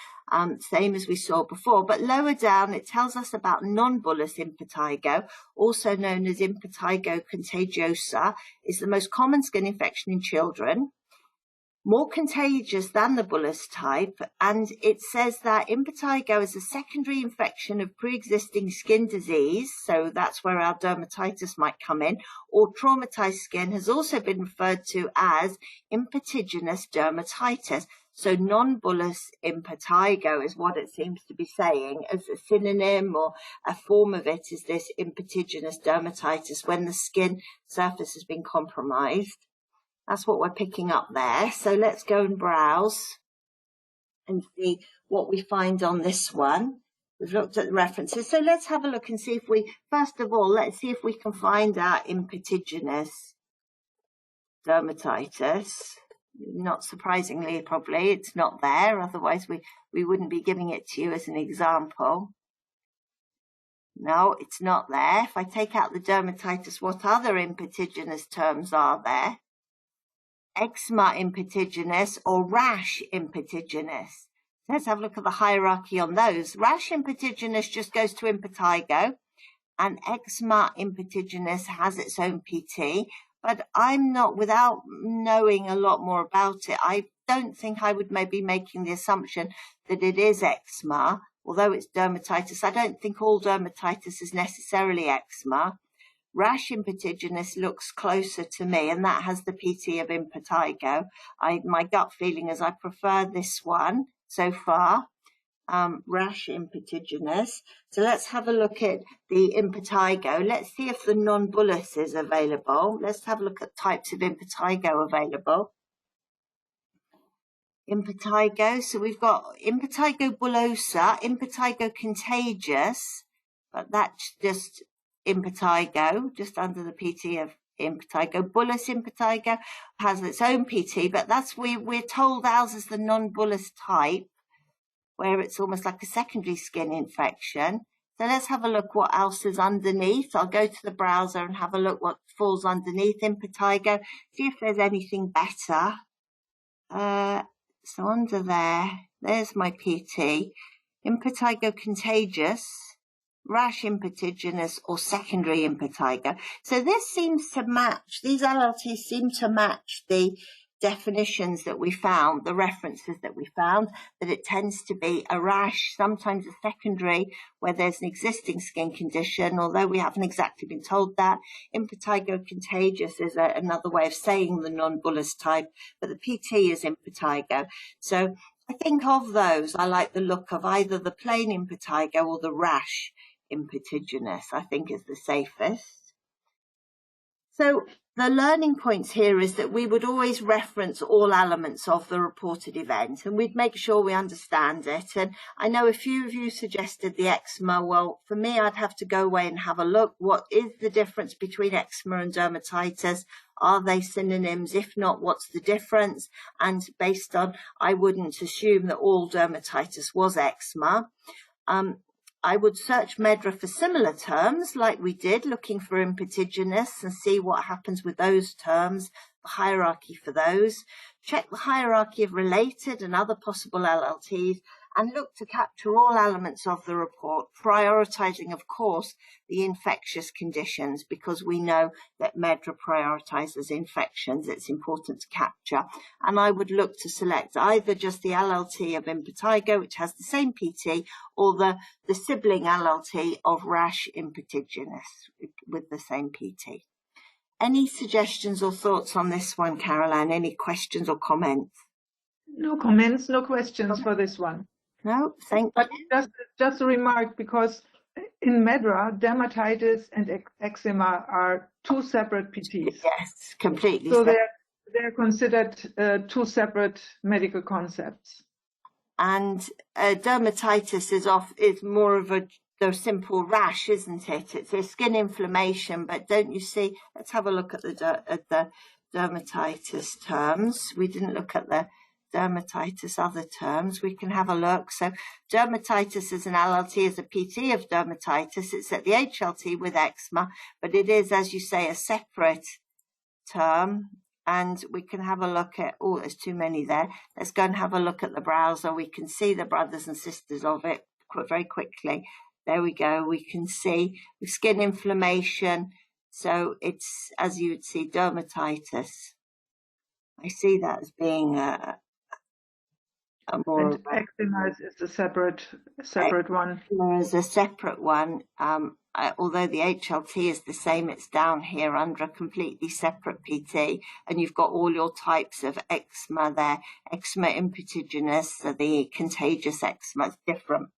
same as we saw before. But lower down, it tells us about non-bullous impetigo, also known as impetigo contagiosa, is the most common skin infection in children. More contagious than the bullous type, and it says that impetigo is a secondary infection of pre-existing skin disease, so that's where our dermatitis might come in, or traumatized skin has also been referred to as impetiginous dermatitis. So non-bullous impetigo is what it seems to be saying. As a synonym or a form of it is this impetiginous dermatitis when the skin surface has been compromised. That's what we're picking up there. So let's go and browse and see what we find on this one. We've looked at the references. So let's have a look and see if we, first of all, let's see if we can find our impetiginous dermatitis. Not surprisingly, probably, it's not there. Otherwise, we wouldn't be giving it to you as an example. No, it's not there. If I take out the dermatitis, what other impetiginous terms are there? Eczema impetiginous or rash impetiginous. Let's have a look at the hierarchy on those. Rash impetiginous just goes to impetigo. and eczema impetiginous has its own PT, but I'm not, without knowing a lot more about it, I don't think I would maybe making the assumption that it is eczema, although it's dermatitis. I don't think all dermatitis is necessarily eczema. Rash impetiginous looks closer to me, and that has the PT of impetigo. My gut feeling is I prefer this one so far. Rash impetiginous. So let's have a look at the impetigo. Let's see if the non-bullous is available. Let's have a look at types of impetigo available. Impetigo, so we've got impetigo bullosa, impetigo contagious, but that's just impetigo, just under the PT of impetigo. Bullous impetigo has its own PT, but that's we're told ours is the non-bullous type, where it's almost like a secondary skin infection. So let's have a look what else is underneath. I'll go to the browser and have a look what falls underneath impetigo, see if there's anything better. So under there's my PT. Impetigo contagious, rash impetiginous, or secondary impetigo. So this seems to match, these LLTs seem to match the definitions that we found, the references that we found, that it tends to be a rash, sometimes a secondary where there's an existing skin condition, although we haven't exactly been told that. Impetigo contagious is another way of saying the non-bullous type, but the PT is impetigo. So I think of those, I like the look of either the plain impetigo or the rash impetiginous, I think is the safest. So the learning points here is that we would always reference all elements of the reported event, and we'd make sure we understand it. And I know a few of you suggested the eczema. Well, for me, I'd have to go away and have a look. What is the difference between eczema and dermatitis? Are they synonyms? If not, what's the difference? And based on, I wouldn't assume that all dermatitis was eczema. I would search MEDRA for similar terms like we did, looking for impetiginous and see what happens with those terms, the hierarchy for those. Check the hierarchy of related and other possible LLTs and look to capture all elements of the report, prioritizing, of course, the infectious conditions, because we know that MEDRA prioritizes infections. It's important to capture. And I would look to select either just the LLT of impetigo, which has the same PT, or the sibling LLT of rash impetiginous with the same PT. Any suggestions or thoughts on this one, Caroline? Any questions or comments? No comments, no questions for this one. No, thank you. But just a remark, because in MEDRA, dermatitis and eczema are two separate PTs. Yes, completely. So they're considered two separate medical concepts. And dermatitis is more of a simple rash, isn't it? It's a skin inflammation, but don't you see? Let's have a look at the dermatitis terms. We didn't look at the dermatitis other terms. We can have a look. So dermatitis is an LLT, as a PT of dermatitis. It's at the HLT with eczema, but it is, as you say, a separate term. And we can have a look at, oh, there's too many there. Let's go and have a look at the browser. We can see the brothers and sisters of it very quickly. There we go. We can see skin inflammation. So it's, as you would see, dermatitis. I see that as being a more... And eczema is a separate one. Eczema is a separate one. Although the HLT is the same, it's down here under a completely separate PT, and you've got all your types of eczema there. Eczema impetiginous, so the contagious eczema is different.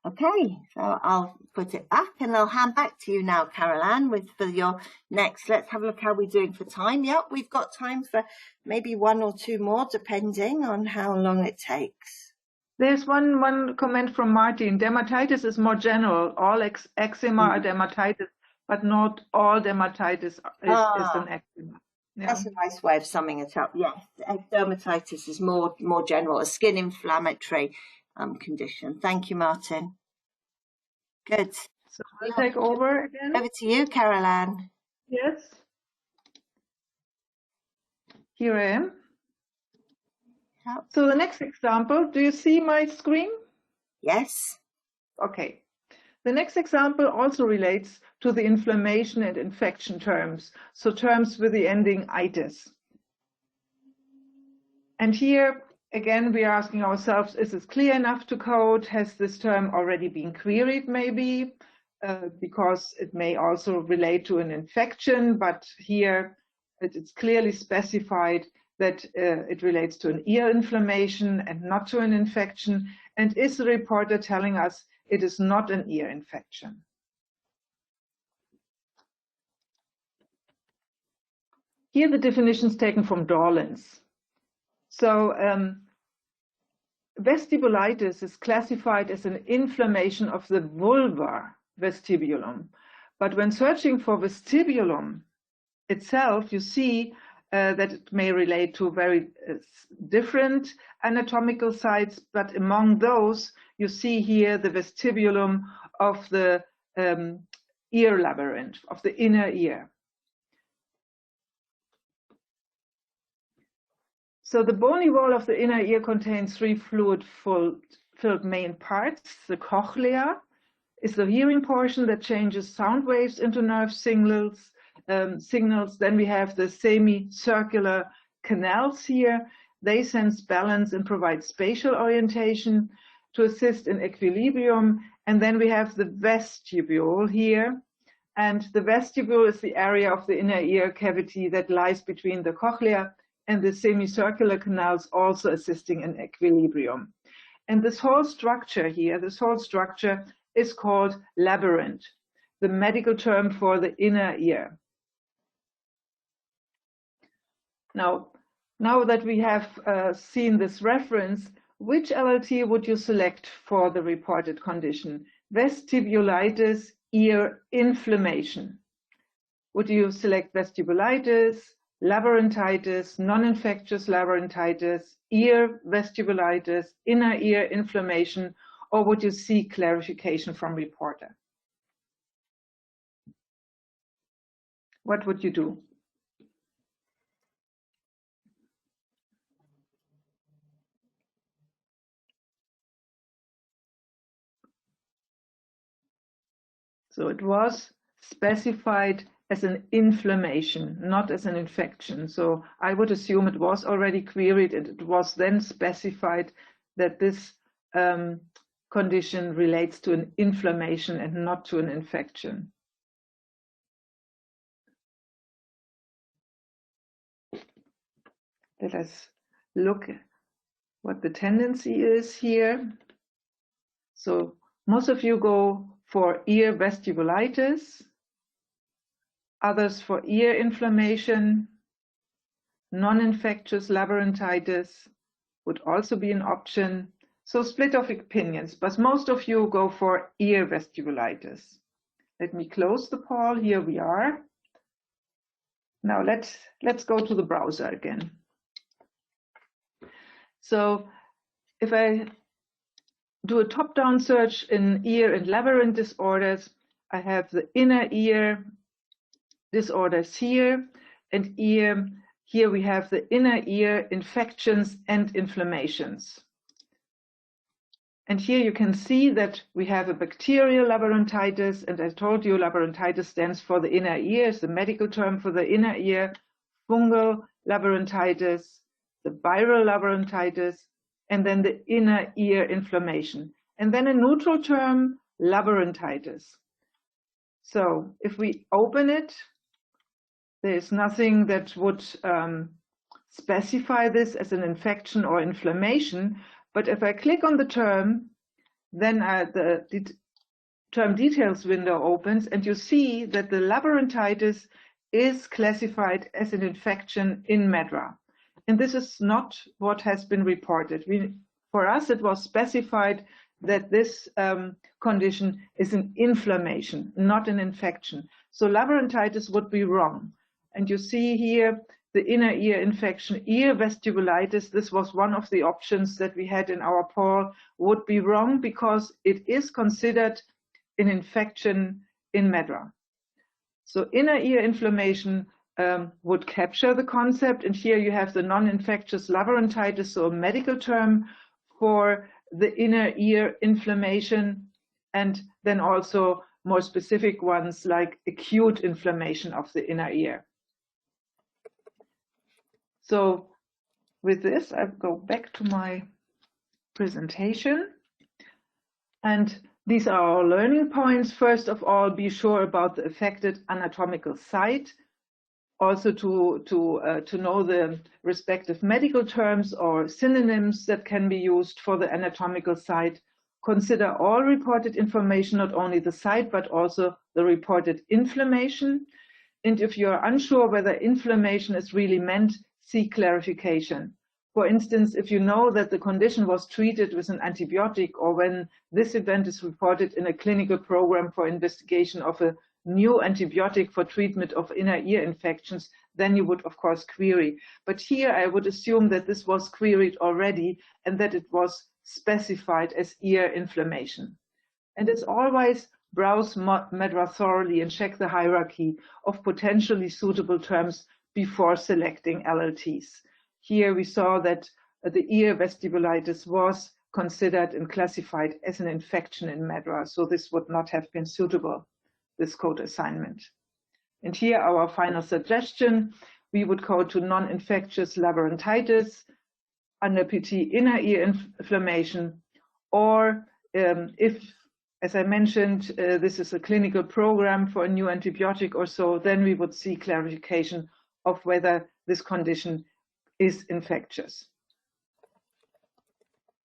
Okay, so I'll put it back and I'll hand back to you now, Caroline, for your next. Let's have a look how we're doing for time. Yep, we've got time for maybe one or two more, depending on how long it takes. There's one comment from Martin. Dermatitis is more general. All eczema are dermatitis, but not all dermatitis is an eczema. Yeah. That's a nice way of summing it up. Yes, dermatitis is more general, a skin inflammatory condition. Thank you, Martin. Good. So I'll take over again. Over to you, Caroline. Yes. Here I am. Yep. So the next example, do you see my screen? Yes. Okay. The next example also relates to the inflammation and infection terms, so terms with the ending itis. And here, again, we are asking ourselves, is this clear enough to code? Has this term already been queried, maybe? Because it may also relate to an infection, but here it's clearly specified that it relates to an ear inflammation and not to an infection. And is the reporter telling us it is not an ear infection? Here the definition is taken from Dorland's. So vestibulitis is classified as an inflammation of the vulvar vestibulum. But when searching for vestibulum itself, you see that it may relate to very different anatomical sites, but among those, you see here the vestibulum of the ear labyrinth, of the inner ear. So the bony wall of the inner ear contains 3 fluid-filled main parts. The cochlea is the hearing portion that changes sound waves into nerve signals. Then we have the semicircular canals here. They sense balance and provide spatial orientation to assist in equilibrium. And then we have the vestibule here. And the vestibule is the area of the inner ear cavity that lies between the cochlea and the semicircular canals, also assisting in equilibrium. And this whole structure here, this whole structure is called labyrinth, the medical term for the inner ear. Now that we have seen this reference, which LLT would you select for the reported condition? Vestibulitis, ear inflammation. Would you select vestibulitis, labyrinthitis, non-infectious labyrinthitis, ear vestibulitis, inner ear inflammation, or would you seek clarification from reporter? What would you do? So it was specified as an inflammation, not as an infection. So I would assume it was already queried and it was then specified that this condition relates to an inflammation and not to an infection. Let us look at what the tendency is here. So most of you go for ear vestibulitis, others for ear inflammation. Non-infectious labyrinthitis would also be an option. So split of opinions, but most of you go for ear vestibulitis. Let me close the poll. Here we are. Now let's go to the browser again. So if I do a top-down search in ear and labyrinth disorders, I have the inner ear disorders here, and ear, here we have the inner ear infections and inflammations. And here you can see that we have a bacterial labyrinthitis, and I told you labyrinthitis stands for the inner ear, it's the medical term for the inner ear, fungal labyrinthitis, the viral labyrinthitis, and then the inner ear inflammation. And then a neutral term, labyrinthitis. So if we open it, there is nothing that would specify this as an infection or inflammation. But if I click on the term, then the term details window opens, and you see that the labyrinthitis is classified as an infection in MEDRA. And this is not what has been reported. For us, it was specified that this condition is an inflammation, not an infection. So labyrinthitis would be wrong. And you see here the inner ear infection, ear vestibulitis. This was one of the options that we had in our poll, would be wrong because it is considered an infection in MEDRA. So inner ear inflammation would capture the concept. And here you have the non-infectious labyrinthitis, so a medical term for the inner ear inflammation. and then also more specific ones like acute inflammation of the inner ear. So with this, I go back to my presentation. And these are our learning points. First of all, be sure about the affected anatomical site. Also to know the respective medical terms or synonyms that can be used for the anatomical site. Consider all reported information, not only the site, but also the reported inflammation. And if you're unsure whether inflammation is really meant, seek clarification. For instance, if you know that the condition was treated with an antibiotic, or when this event is reported in a clinical program for investigation of a new antibiotic for treatment of inner ear infections, then you would of course query. But here I would assume that this was queried already and that it was specified as ear inflammation. And as always, browse MedRA thoroughly and check the hierarchy of potentially suitable terms before selecting LLTs. Here we saw that the ear vestibulitis was considered and classified as an infection in MedRA, so this would not have been suitable, this code assignment. And here our final suggestion, we would go to non-infectious labyrinthitis, under PT inner ear inflammation, or if, as I mentioned, this is a clinical program for a new antibiotic or so, then we would see clarification of whether this condition is infectious.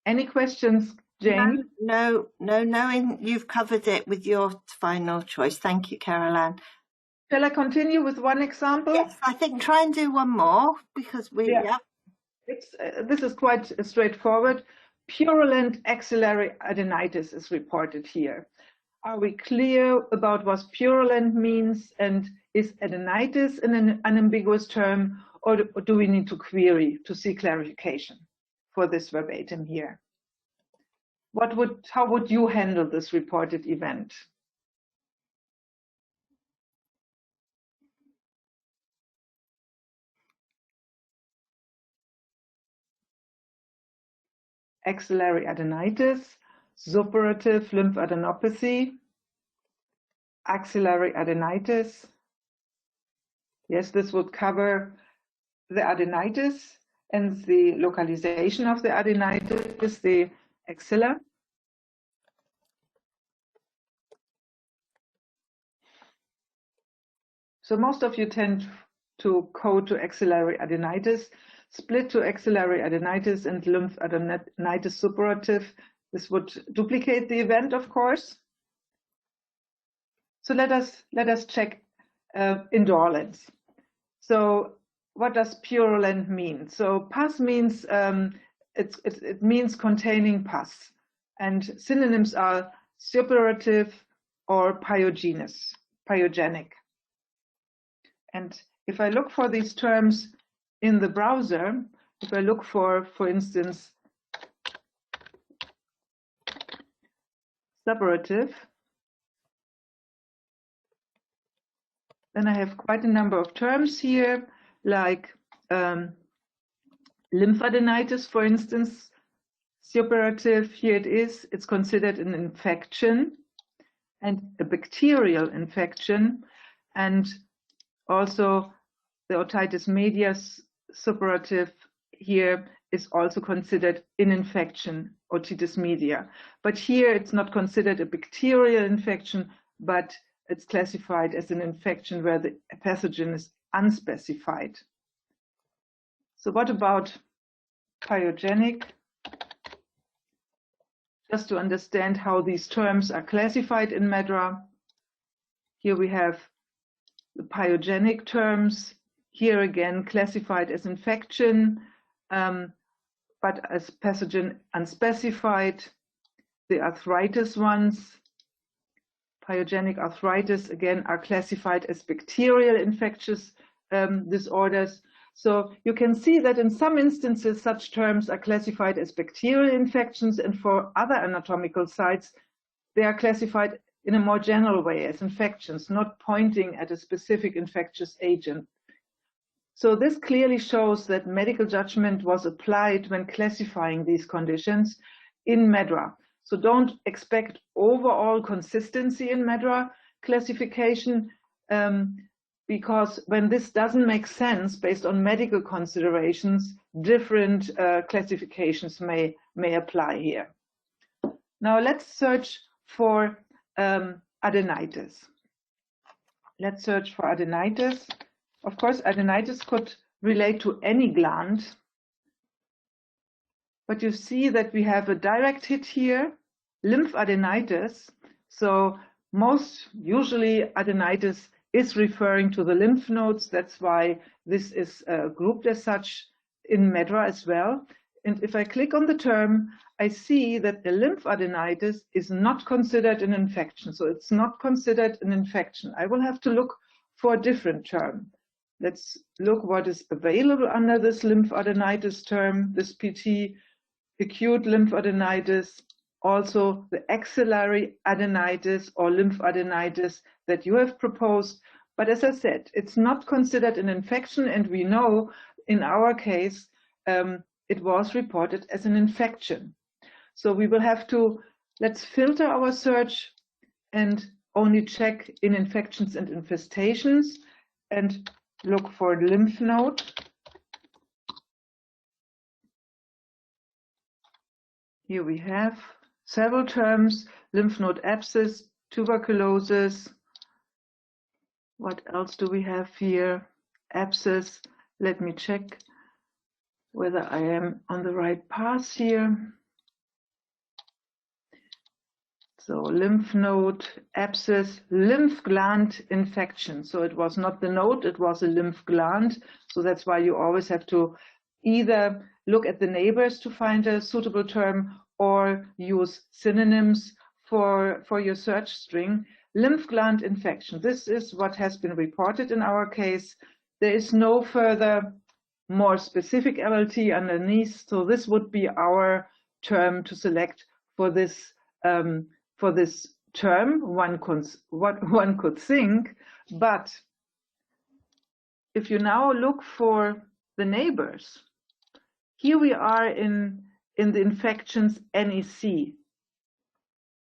Any questions, Jane? No, you've covered it with your final choice. Thank you, Caroline. Shall I continue with one example? Yes, I think try and do one more because this is quite straightforward. Purulent axillary adenitis is reported here. Are we clear about what purulent means, and is adenitis an unambiguous term, or do we need to query to see clarification for this verbatim here? How would you handle this reported event? Axillary adenitis, suppurative lymphadenopathy, axillary adenitis. Yes, this would cover the adenitis and the localization of the adenitis, the axilla. So most of you tend to code to axillary adenitis, split to axillary adenitis and lymphadenitis suppurative. This would duplicate the event, of course. So let us check indolence. So what does purulent mean? So pus means it means containing pus, and synonyms are suppurative or pyogenic. And if I look for these terms in the browser, if I look for instance, suppurative, then I have quite a number of terms here, like lymphadenitis, for instance, suppurative, here it is, it's considered an infection and a bacterial infection, and also the otitis media suppurative here is also considered an infection, otitis media. But here it's not considered a bacterial infection, but it's classified as an infection where the pathogen is unspecified. So what about pyogenic? Just to understand how these terms are classified in MedRA, here we have the pyogenic terms, here again classified as infection, but as pathogen unspecified. The arthritis ones, pyogenic arthritis, again are classified as bacterial infectious disorders. So you can see that in some instances such terms are classified as bacterial infections, and for other anatomical sites they are classified in a more general way as infections, not pointing at a specific infectious agent. So this clearly shows that medical judgment was applied when classifying these conditions in MedRA. So don't expect overall consistency in MedDRA classification, because when this doesn't make sense based on medical considerations, different classifications may apply here. Now let's search for adenitis. Let's search for adenitis. Of course, adenitis could relate to any gland, but you see that we have a direct hit here, lymphadenitis. So most usually adenitis is referring to the lymph nodes. That's why this is grouped as such in MedDRA as well. And if I click on the term, I see that the lymphadenitis is not considered an infection. So it's not considered an infection. I will have to look for a different term. Let's look what is available under this lymphadenitis term, this PT, acute lymphadenitis, also the axillary adenitis or lymphadenitis that you have proposed. But as I said, it's not considered an infection, and we know in our case it was reported as an infection. So we will have to, let's filter our search and only check in infections and infestations and look for lymph node. Here we have several terms: lymph node abscess, tuberculosis. What else do we have here? Abscess. Let me check whether I am on the right path here. So lymph node, abscess, lymph gland infection. So it was not the node, it was a lymph gland. So that's why you always have to either look at the neighbors to find a suitable term or use synonyms for your search string. Lymph gland infection. This is what has been reported in our case. There is no further more specific LLT underneath. So this would be our term to select for this term. What one could think, but if you now look for the neighbors, here we are in the infections NEC,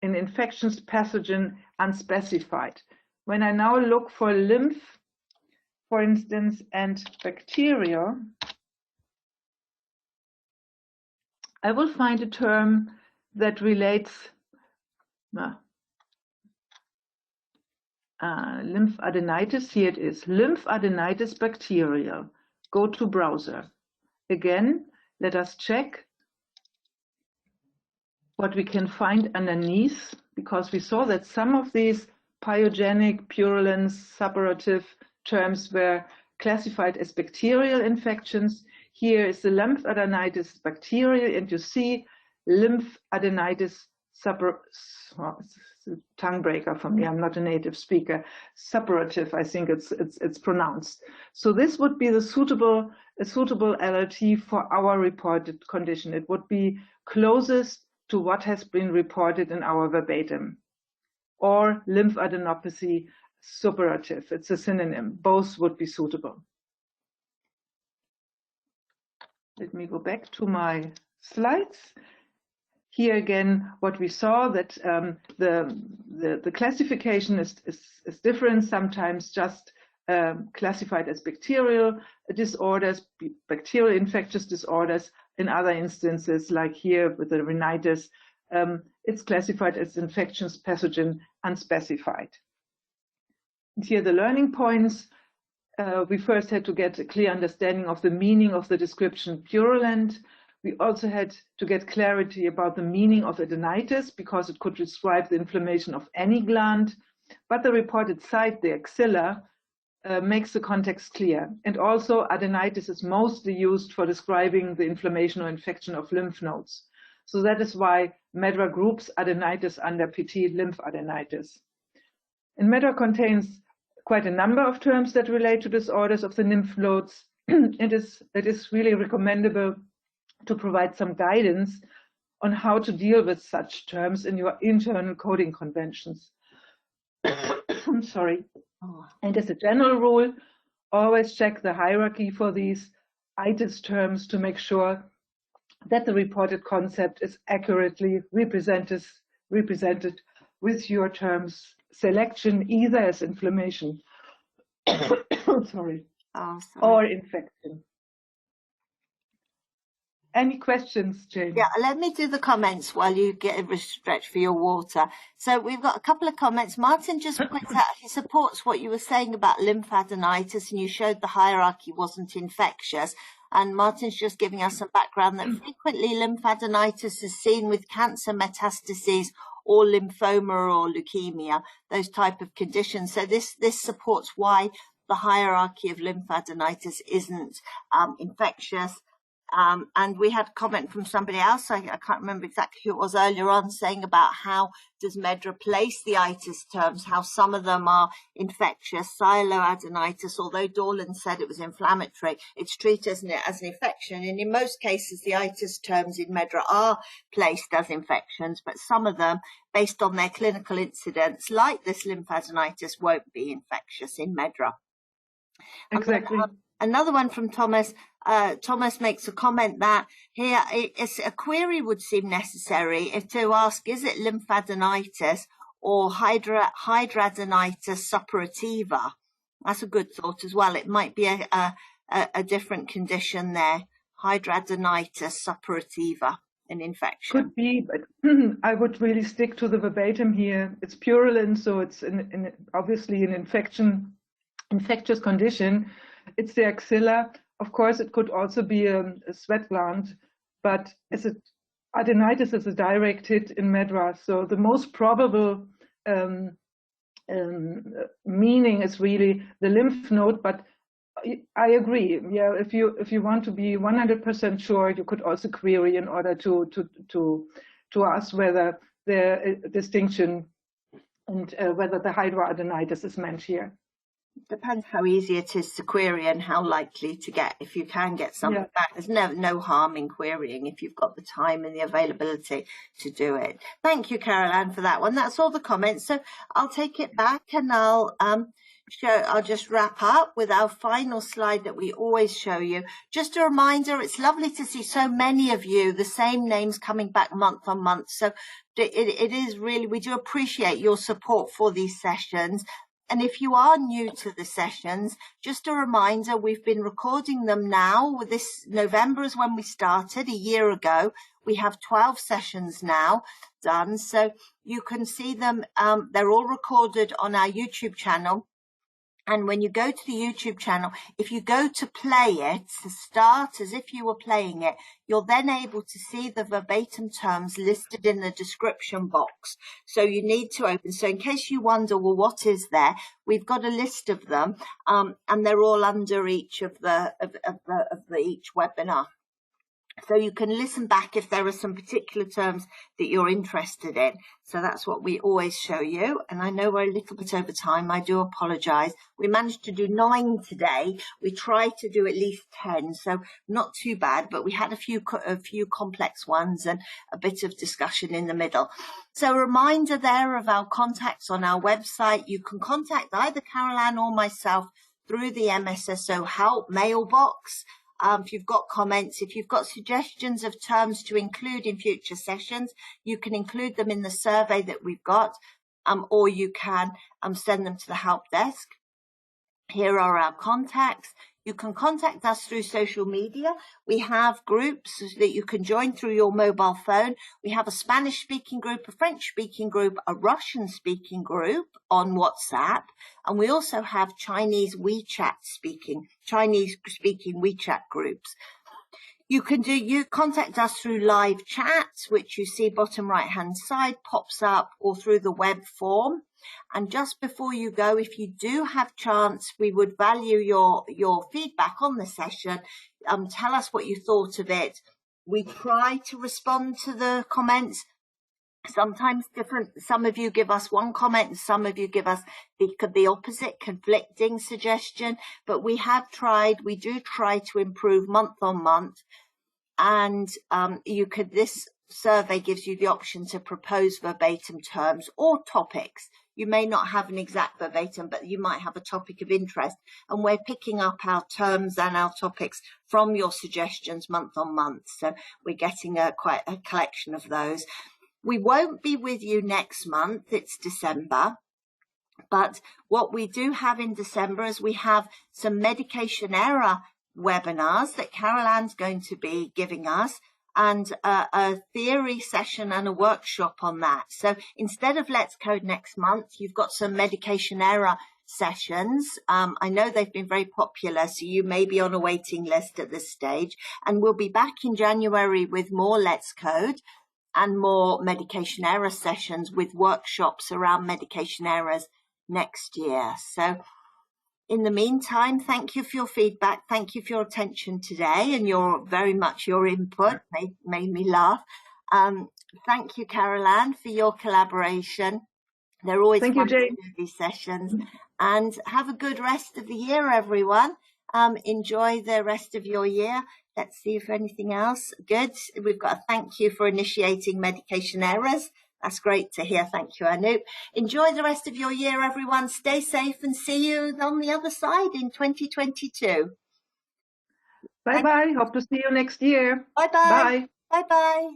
in infections pathogen unspecified. When I now look for lymph, for instance, and bacteria, I will find a term that relates lymphadenitis. Here it is, lymphadenitis bacterial. Go to browser. Again, let us check what we can find underneath, because we saw that some of these pyogenic, purulent, suppurative terms were classified as bacterial infections. Here is the lymphadenitis bacterial, and you see lymphadenitis tongue breaker for me. I'm not a native speaker. Suppurative, I think it's pronounced. So this would be a suitable LLT for our reported condition. It would be closest to what has been reported in our verbatim. Or lymphadenopathy suppurative. It's a synonym. Both would be suitable. Let me go back to my slides. Here again, what we saw, that the classification is different, sometimes just classified as bacterial disorders, bacterial infectious disorders. In other instances, like here with the rhinitis, it's classified as infections pathogen unspecified. And here the learning points. We first had to get a clear understanding of the meaning of the description purulent. We also had to get clarity about the meaning of adenitis, because it could describe the inflammation of any gland, but the reported site, the axilla, makes the context clear. And also adenitis is mostly used for describing the inflammation or infection of lymph nodes. So that is why MedDRA groups adenitis under PT lymphadenitis. And MedDRA contains quite a number of terms that relate to disorders of the lymph nodes. It is really recommendable to provide some guidance on how to deal with such terms in your internal coding conventions. I'm sorry. And as a general rule, always check the hierarchy for these ITIS terms to make sure that the reported concept is accurately represented with your terms selection, either as inflammation sorry, or infection. Any questions, Jane? Yeah, let me do the comments while you get a stretch for your water. So we've got a couple of comments. Martin just points out he supports what you were saying about lymphadenitis, and you showed the hierarchy wasn't infectious. And Martin's just giving us some background that frequently lymphadenitis is seen with cancer metastases or lymphoma or leukemia, those type of conditions. So this supports why the hierarchy of lymphadenitis isn't infectious. And we had a comment from somebody else, I can't remember exactly who it was earlier on, saying about how does MEDRA place the itis terms, how some of them are infectious, sialoadenitis, although Dorland said it was inflammatory, it's treated as an infection. And in most cases, the itis terms in MEDRA are placed as infections, but some of them, based on their clinical incidence, like this lymphadenitis, won't be infectious in MEDRA. Exactly. Another one from Thomas. Thomas makes a comment that here a query would seem necessary if to ask, is it lymphadenitis or hidradenitis suppurativa? That's a good thought as well. It might be a different condition there. Hidradenitis suppurativa, an infection. Could be, but I would really stick to the verbatim here. It's purulent, so it's obviously an infectious condition. It's the axilla. Of course, it could also be a sweat gland, but adenitis is a direct hit in MEDRA. So the most probable meaning is really the lymph node. But I agree. Yeah, if you want to be 100% sure, you could also query in order to ask whether the distinction and whether the hidradenitis is meant here. Depends how easy it is to query and how likely to get, if you can get something back. There's no harm in querying if you've got the time and the availability to do it. Thank you, Caroline, for that one. That's all the comments. So I'll take it back and I'll just wrap up with our final slide that we always show you. Just a reminder, it's lovely to see so many of you, the same names coming back month on month. So it is really, we do appreciate your support for these sessions. And if you are new to the sessions, just a reminder, we've been recording them now. This November is when we started a year ago. We have 12 sessions now done. So you can see them. They're all recorded on our YouTube channel. And when you go to the YouTube channel, if you go to play it, to start as if you were playing it, you're then able to see the verbatim terms listed in the description box. So you need to open. So in case you wonder, well, what is there? We've got a list of them, and they're all under each of each webinar. So you can listen back if there are some particular terms that you're interested in. So that's what we always show you. And I know we're a little bit over time. I do apologize. We managed to do 9 today. We tried to do at least 10, so not too bad, but we had a few complex ones and a bit of discussion in the middle. So a reminder there of our contacts on our website. You can contact either Caroline or myself through the MSSO help mailbox. If you've got comments, if you've got suggestions of terms to include in future sessions, you can include them in the survey that we've got, or you can send them to the help desk. Here are our contacts. You can contact us through social media. We have groups that you can join through your mobile phone. We have a Spanish-speaking group, a French-speaking group, a Russian-speaking group on WhatsApp, and we also have Chinese-speaking WeChat groups. You contact us through live chats, which you see bottom right-hand side pops up, or through the web form. And just before you go, if you do have chance, we would value your feedback on the session. Tell us what you thought of it. We try to respond to the comments. Sometimes some of you give us one comment and some of you give us the opposite, conflicting suggestion. But we do try to improve month on month. And this survey gives you the option to propose verbatim terms or topics. You may not have an exact verbatim, but you might have a topic of interest. And we're picking up our terms and our topics from your suggestions month on month. So we're getting quite a collection of those. We won't be with you next month. It's December. But what we do have in December is we have some medication error webinars that Carol Ann's going to be giving us, and a theory session and a workshop on that. So instead of Let's Code next month, you've got some medication error sessions. I know they've been very popular, so you may be on a waiting list at this stage. And we'll be back in January with more Let's Code and more medication error sessions with workshops around medication errors next year. So in the meantime, thank you for your feedback. Thank you for your attention today and your input made me laugh. Thank you, Carol Ann, for your collaboration. They're always fun to do these sessions. And have a good rest of the year, everyone. Enjoy the rest of your year. Let's see if anything else. Good. We've got a thank you for initiating medication errors. That's great to hear. Thank you, Anoop. Enjoy the rest of your year, everyone. Stay safe and see you on the other side in 2022. Bye-bye. Hope to see you next year. Bye-bye. Bye. Bye-bye.